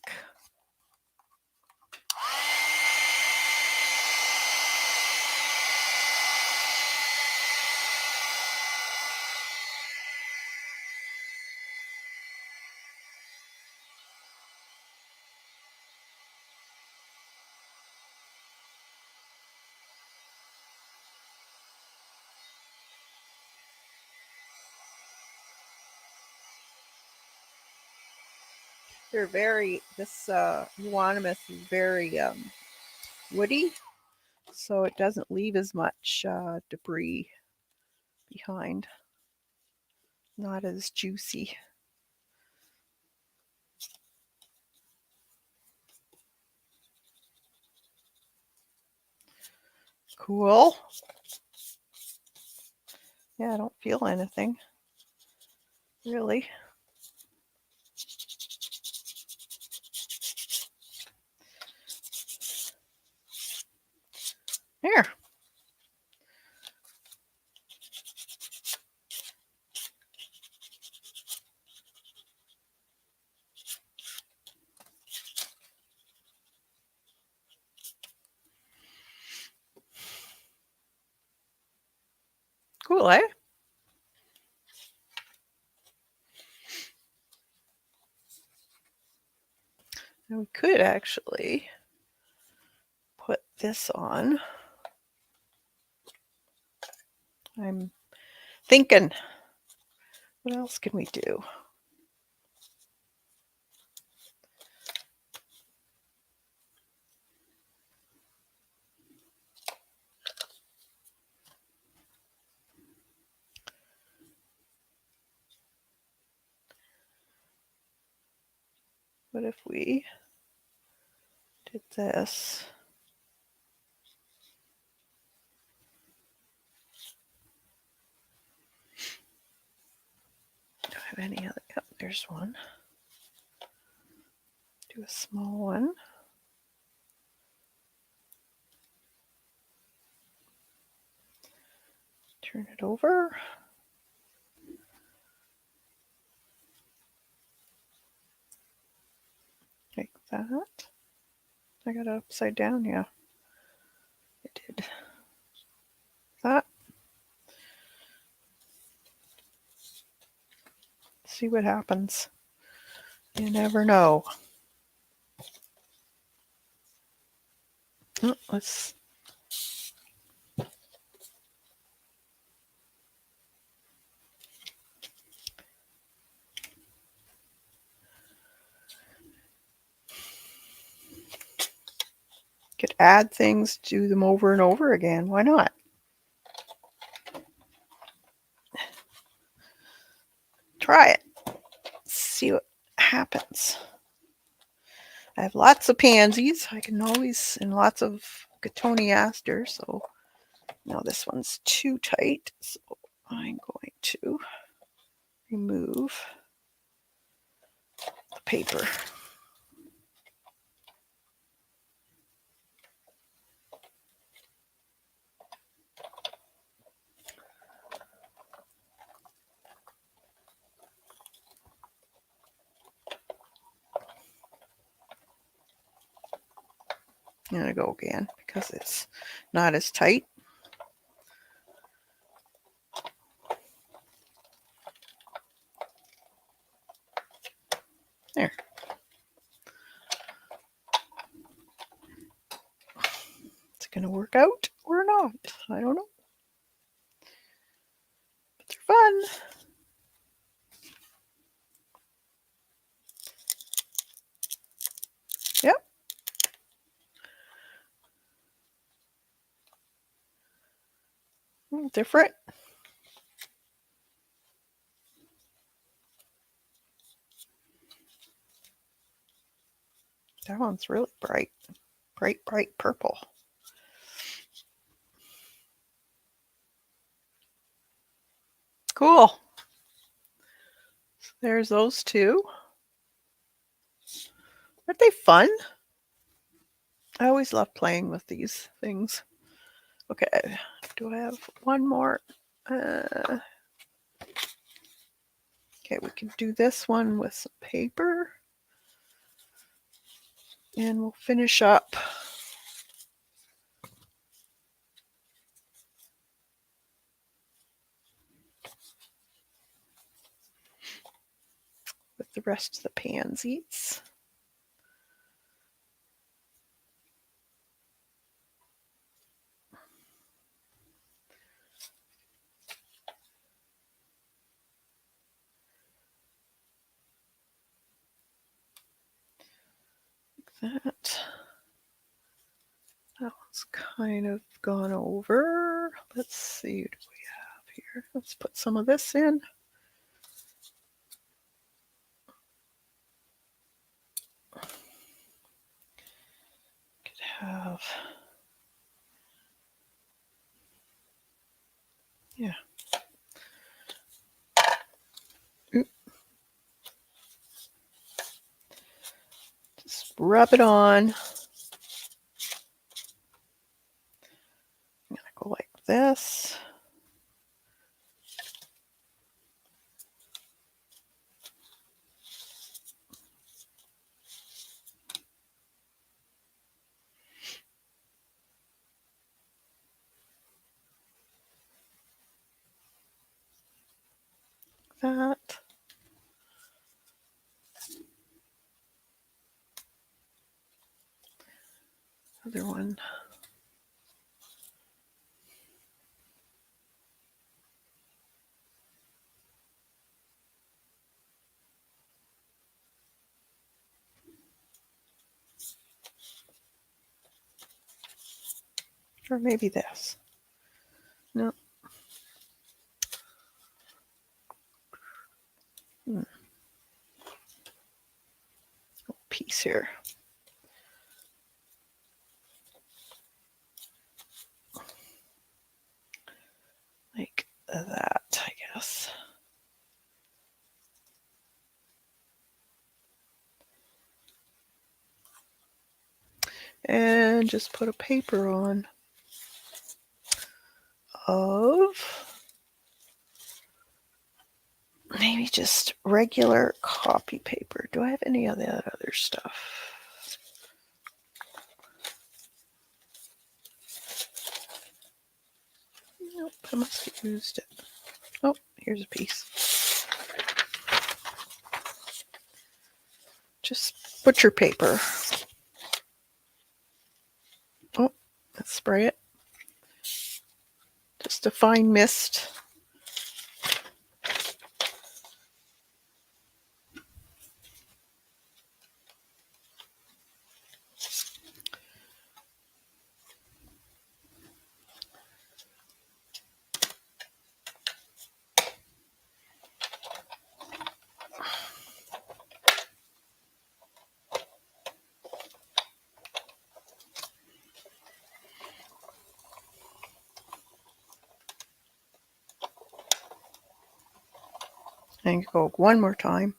They're very, this euonymus is very woody, so it doesn't leave as much debris behind. Not as juicy. Cool. Yeah, I don't feel anything, really. Here. Cool, eh? And we could actually put this on. I'm thinking, what else can we do? What if we did this? Do I have any other? Yep, there's one. Do a small one. Turn it over. Like that. I got it upside down, yeah. I did. That. See what happens. You never know. Oh, let's could add things, do them over and over again. Why not? Try it. See what happens. I have lots of pansies. I can always, and lots of cotoneaster. So now this one's too tight. So I'm going to remove the paper. I'm going to go again because it's not as tight. There. It's going to work out or not. I don't know. But they're fun. Yep. Different. That one's really bright. Bright, bright purple. Cool. So there's those two. Aren't they fun? I always love playing with these things. Okay, do I have one more? Okay, we can do this one with some paper. And we'll finish up with the rest of the pansies. that. That one's kind of gone over. Let's see, what do we have here? Let's put some of this in. Could have, yeah. Just rub it on. I'm gonna go like this. That. Other one. Or maybe this. No. Piece here. Like that, I guess. And just put a paper on of maybe just regular copy paper. Do I have any of that other stuff? Nope, I must have used it. Oh, here's a piece. Just butcher paper. Oh, let's spray it. Just a fine mist. And go one more time,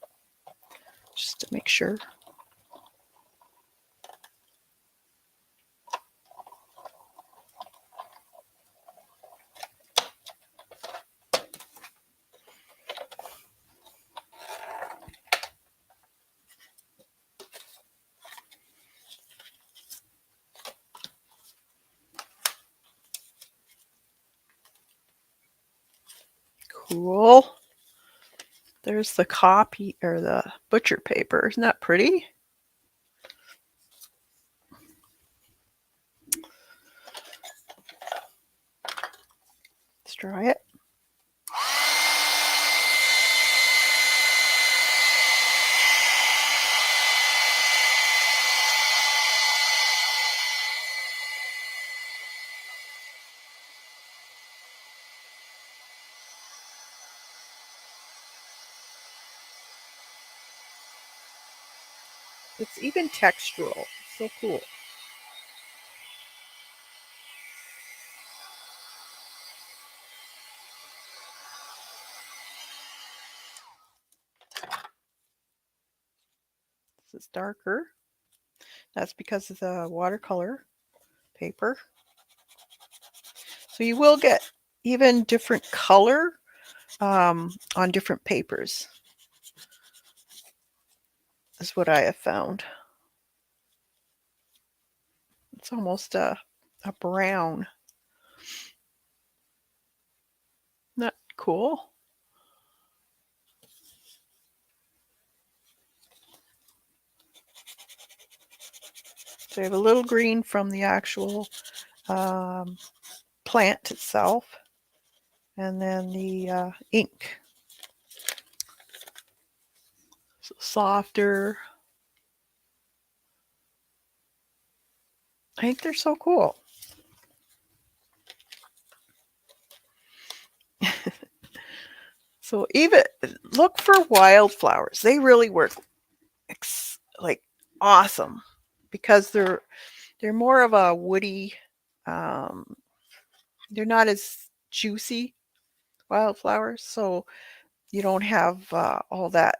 just to make sure. Cool. There's the copy or the butcher paper. Isn't that pretty? Let's try it. It's even textural. So cool. This is darker. That's because of the watercolor paper. So you will get even different color on different papers, is what I have found. It's almost a brown. Not cool? So you have a little green from the actual plant itself, and then the ink. So softer. I think they're so cool. So even look for wildflowers. They really work like awesome because they're more of a woody. Um, they're not as juicy wildflowers, so you don't have all that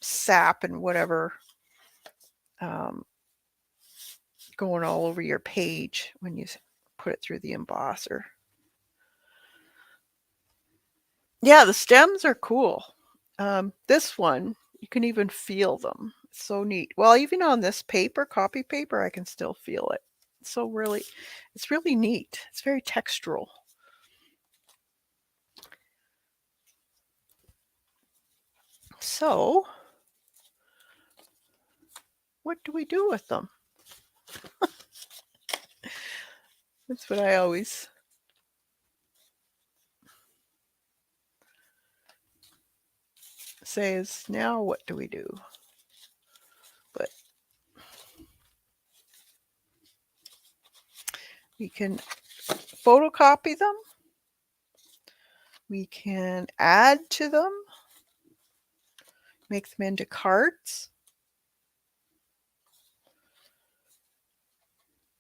sap and whatever um, going all over your page when you put it through the embosser. Yeah, the stems are cool. This one, you can even feel them. It's so neat. Well, even on this paper, copy paper, I can still feel it. So really, it's really neat. It's very textural. So, what do we do with them? That's what I always say is now what do we do? But we can photocopy them. We can add to them, make them into cards,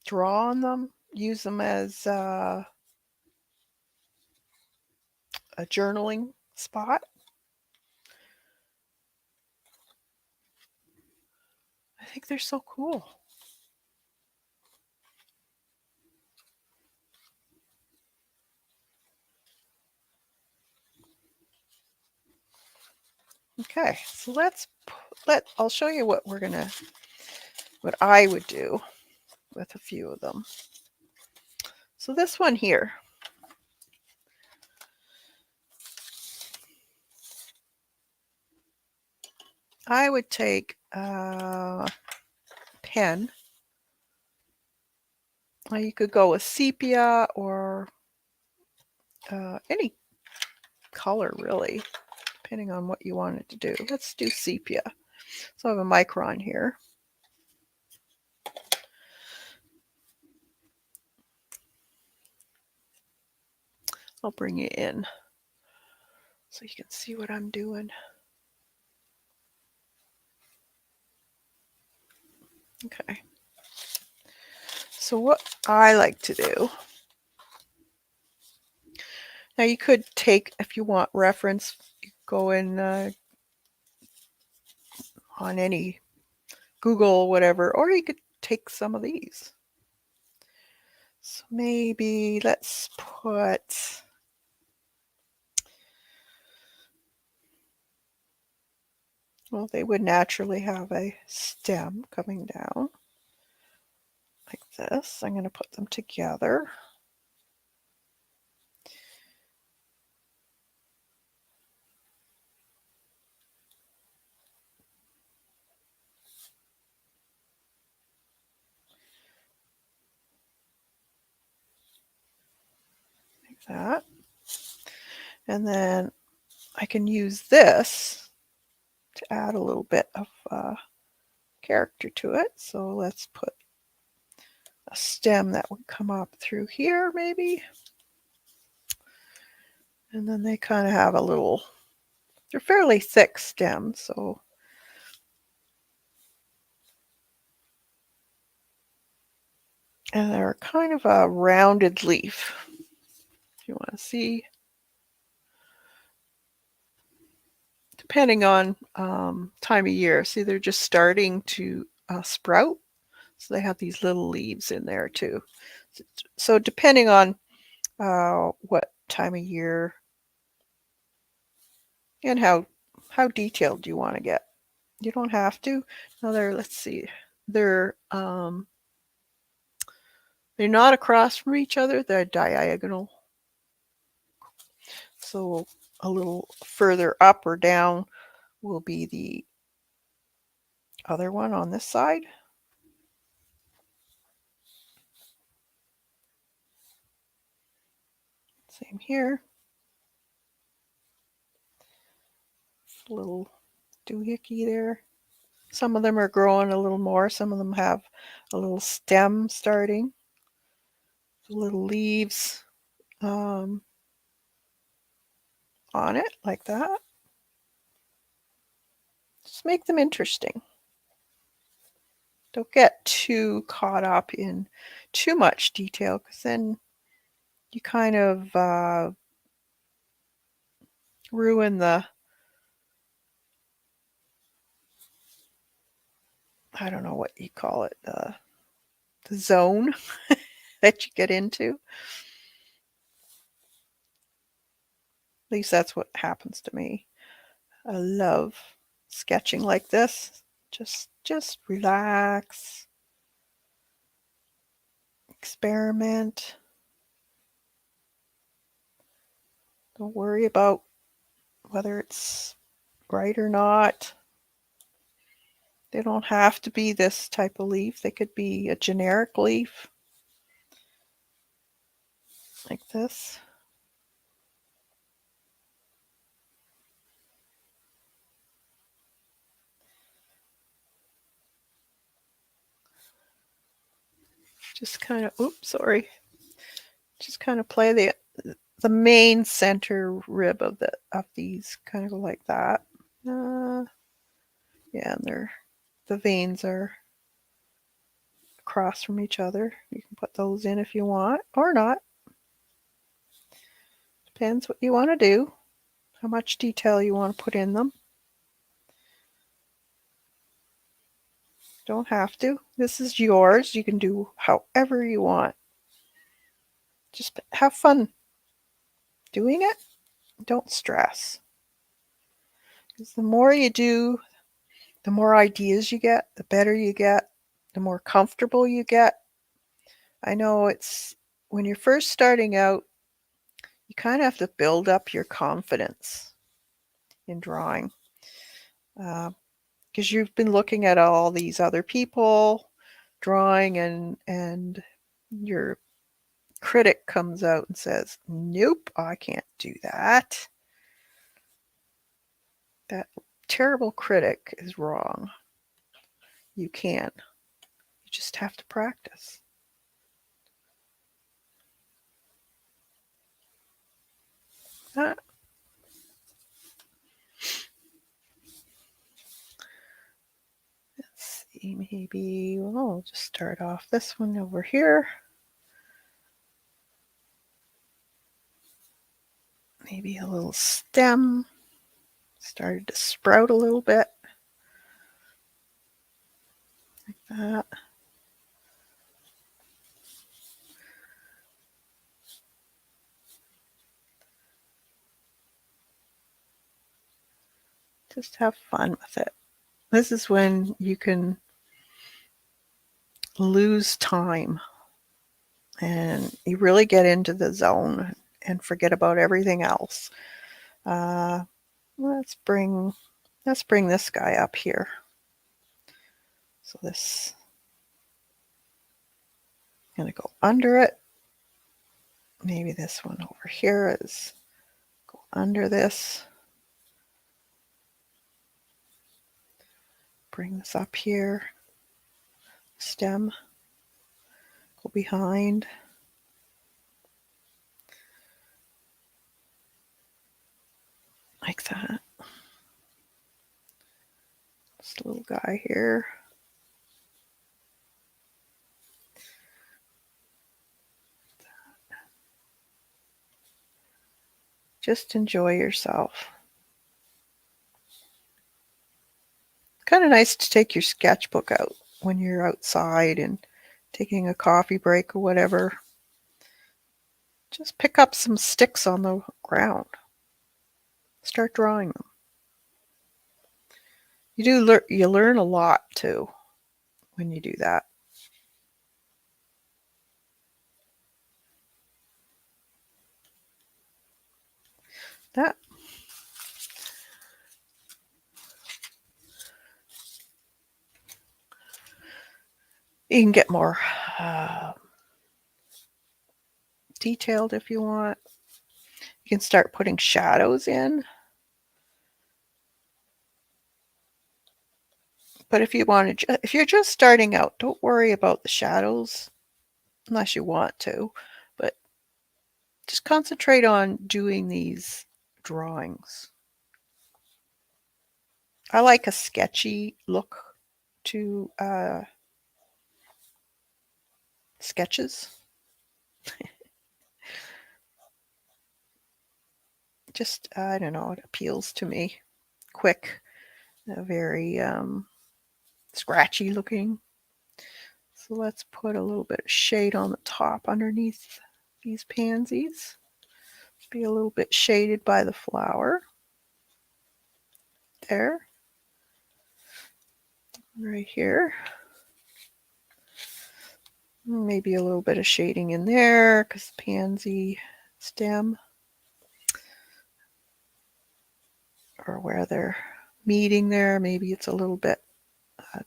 draw on them, use them as a journaling spot. I think they're so cool. Okay, so I'll show you what what I would do with a few of them. So this one here, I would take a pen. You could go with sepia or any color really, depending on what you wanted to do. Let's do sepia. So I have a micron here. I'll bring you in so you can see what I'm doing. Okay. So what I like to do, now you could take, if you want reference, you go in on any Google, whatever, or you could take some of these. So maybe let's put, well, they would naturally have a stem coming down like this. I'm going to put them together. Like that. And then I can use this to add a little bit of character to it. So let's put a stem that would come up through here maybe. And then they kind of have a little, they're fairly thick stems, so and they're kind of a rounded leaf. If you want to see, depending on time of year. See, they're just starting to sprout, so they have these little leaves in there too. So depending on what time of year and how detailed you want to get. You don't have to. Now let's see. They're they're not across from each other. They're diagonal. So a little further up or down will be the other one on this side. Same here. A little doohickey there. Some of them are growing a little more. Some of them have a little stem starting, little leaves on it like that. Just make them interesting. Don't get too caught up in too much detail, because then you kind of ruin the, I don't know what you call it, the zone that you get into. At least that's what happens to me. I love sketching like this. Just relax, experiment. Don't worry about whether it's right or not. They don't have to be this type of leaf. They could be a generic leaf like this. Just kind of, oops, sorry. Just kind of play the main center rib of these, kind of go like that. Yeah, and the veins are across from each other. You can put those in if you want, or not. Depends what you want to do, how much detail you want to put in them. Don't have to. This is yours. You can do however you want. Just have fun doing it. Don't stress. Because the more you do, the more ideas you get, the better you get, the more comfortable you get. I know it's when you're first starting out, you kind of have to build up your confidence in drawing, because you've been looking at all these other people drawing, and your critic comes out and says, nope, I can't do that. That terrible critic is wrong. You can. You just have to practice. Let's see, maybe, well, we'll just start off this one over here. Maybe a little stem. Started to sprout a little bit. Like that. Just have fun with it. This is when you can lose time and you really get into the zone and forget about everything else. Let's bring this guy up here. So this, I'm going to go under it. Maybe this one over here is go under this. Bring this up here. Stem, go behind. Like that. This little guy here. Just enjoy yourself. Kind of nice to take your sketchbook out when you're outside and taking a coffee break or whatever. Just pick up some sticks on the ground. Start drawing them. You learn a lot too when you do that. That you can get more detailed if you want. You can start putting shadows in. But if you want to, if you're just starting out, don't worry about the shadows unless you want to, but just concentrate on doing these drawings. I like a sketchy look to sketches. Just, I don't know, it appeals to me. Quick, very scratchy looking. So let's put a little bit of shade on the top underneath these pansies. Be a little bit shaded by the flower. There. Right here. Maybe a little bit of shading in there because pansy stem, or where they're meeting there, maybe it's a little bit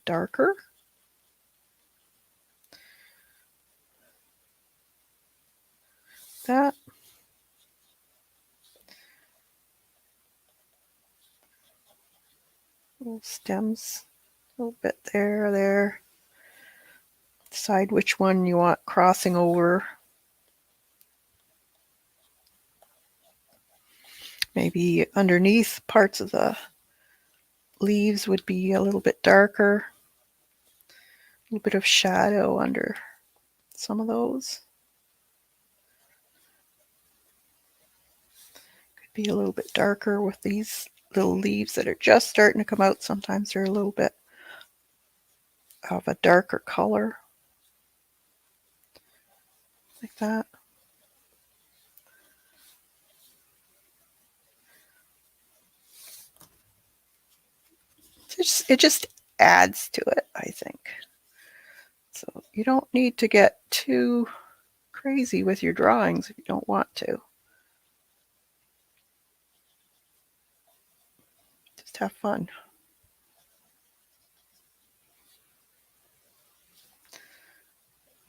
darker. That. Little stems, a little bit there. Decide which one you want crossing over. Maybe underneath parts of the leaves would be a little bit darker. A little bit of shadow under some of those. Could be a little bit darker with these little leaves that are just starting to come out. Sometimes they're a little bit of a darker color. Like that. It just adds to it, I think. So you don't need to get too crazy with your drawings if you don't want to. Just have fun.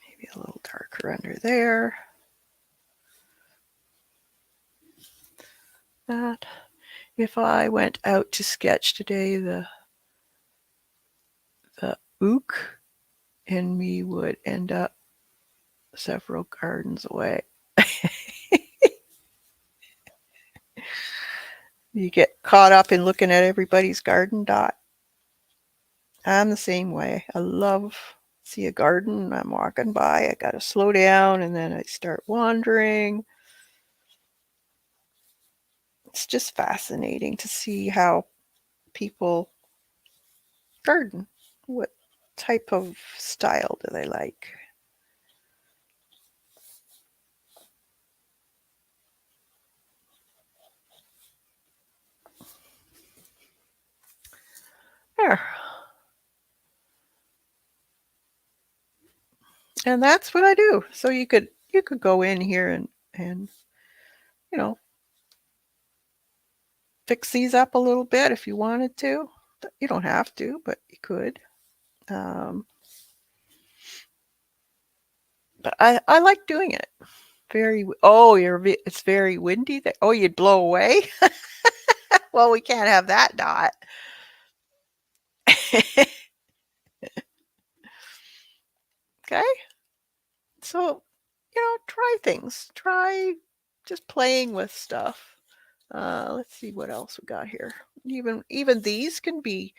Maybe a little darker under there. That. If I went out to sketch today, the ook in me would end up several gardens away. You get caught up in looking at everybody's garden dot. I'm the same way. I love see a garden, I'm walking by, I gotta slow down, and then I start wandering. It's just fascinating to see how people garden. What type of style do they like? There. And that's what I do. So you could go in here and you know, fix these up a little bit if you wanted to. You don't have to, but you could. But I like doing it. It's very windy there. Oh, you'd blow away? Well, we can't have that dot. Okay? So, try things. Try just playing with stuff. Let's see what else we got here. Even these can be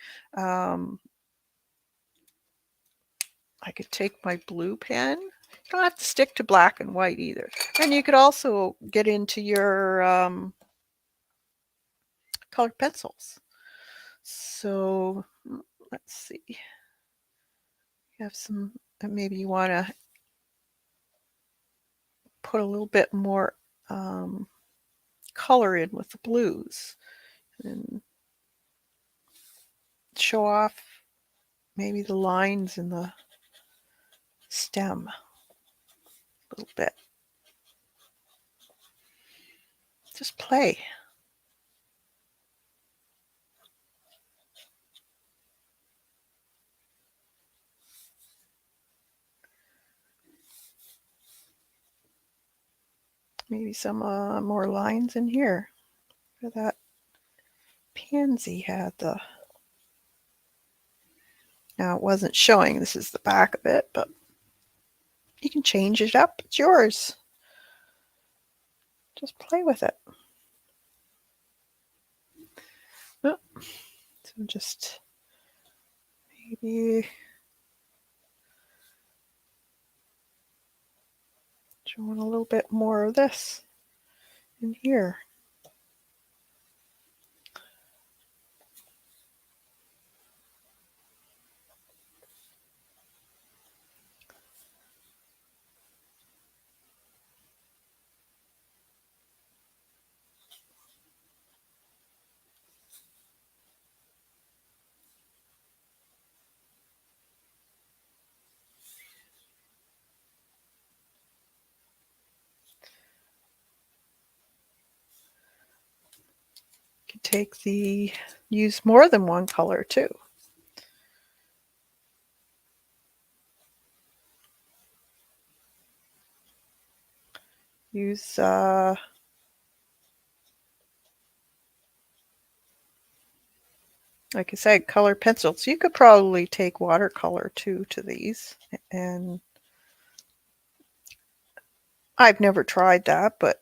I could take my blue pen. You don't have to stick to black and white either. And you could also get into your colored pencils. So let's see. You have some, maybe you want to put a little bit more color in with the blues and show off maybe the lines in the stem a little bit. Just play. Maybe some more lines in here. Where that pansy had the Now it wasn't showing, this is the back of it, but you can change it up. It's yours. Just play with it. Oh, so just maybe showing a little bit more of this in here. You can use more than one color too. Use like I said, color pencils. You could probably take watercolor too to these, and I've never tried that, but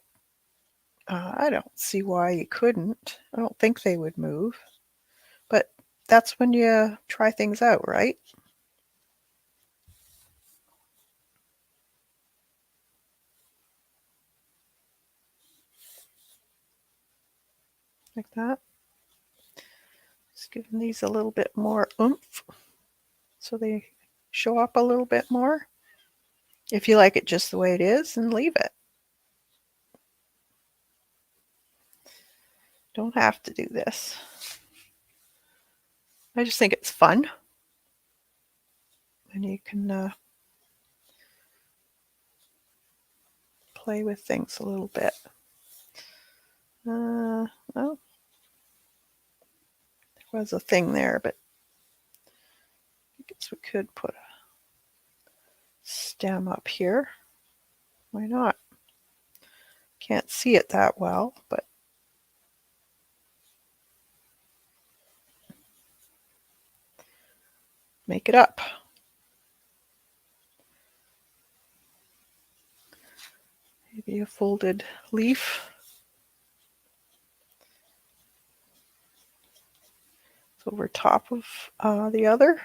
I don't see why you couldn't. I don't think they would move, but that's when you try things out, right? Like that. Just giving these a little bit more oomph so they show up a little bit more. If you like it just the way it is, then leave it. Don't have to do this. I just think it's fun. And you can play with things a little bit. Well, there was a thing there, but I guess we could put a stem up here. Why not? Can't see it that well, but make it up. Maybe a folded leaf. It's over top of the other.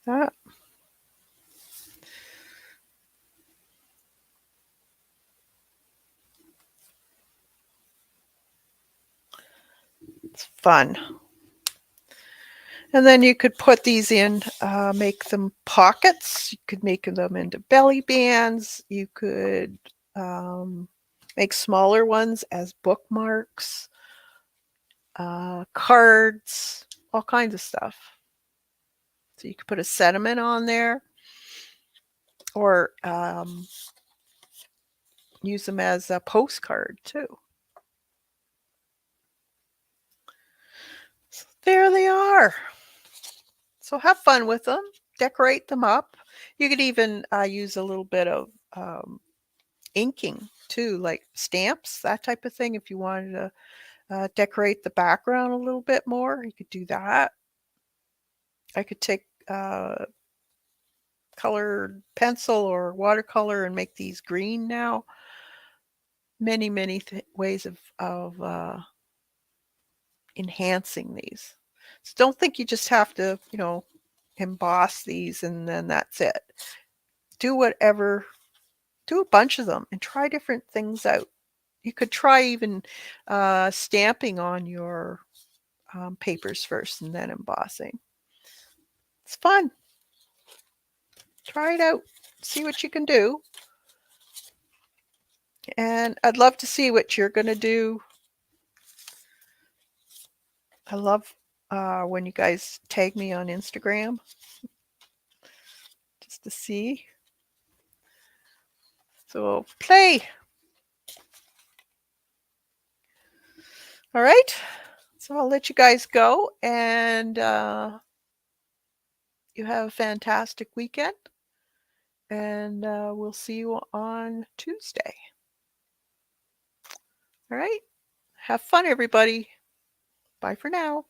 That. It's fun. And then you could put these in, make them pockets. You could make them into belly bands. You could make smaller ones as bookmarks, cards, all kinds of stuff. So you could put a sentiment on there, or use them as a postcard too. So there they are. So have fun with them. Decorate them up. You could even use a little bit of inking too, like stamps, that type of thing. If you wanted to decorate the background a little bit more, you could do that. I could take colored pencil or watercolor and make these green now. Many, many ways of enhancing these. So don't think you just have to, emboss these and then that's it. Do whatever, do a bunch of them and try different things out. You could try even stamping on your papers first and then embossing. It's fun. Try it out. See what you can do. And I'd love to see what you're going to do. I love when you guys tag me on Instagram just to see. So play. All right. So I'll let you guys go, and you have a fantastic weekend. And we'll see you on Tuesday. All right. Have fun, everybody. Bye for now.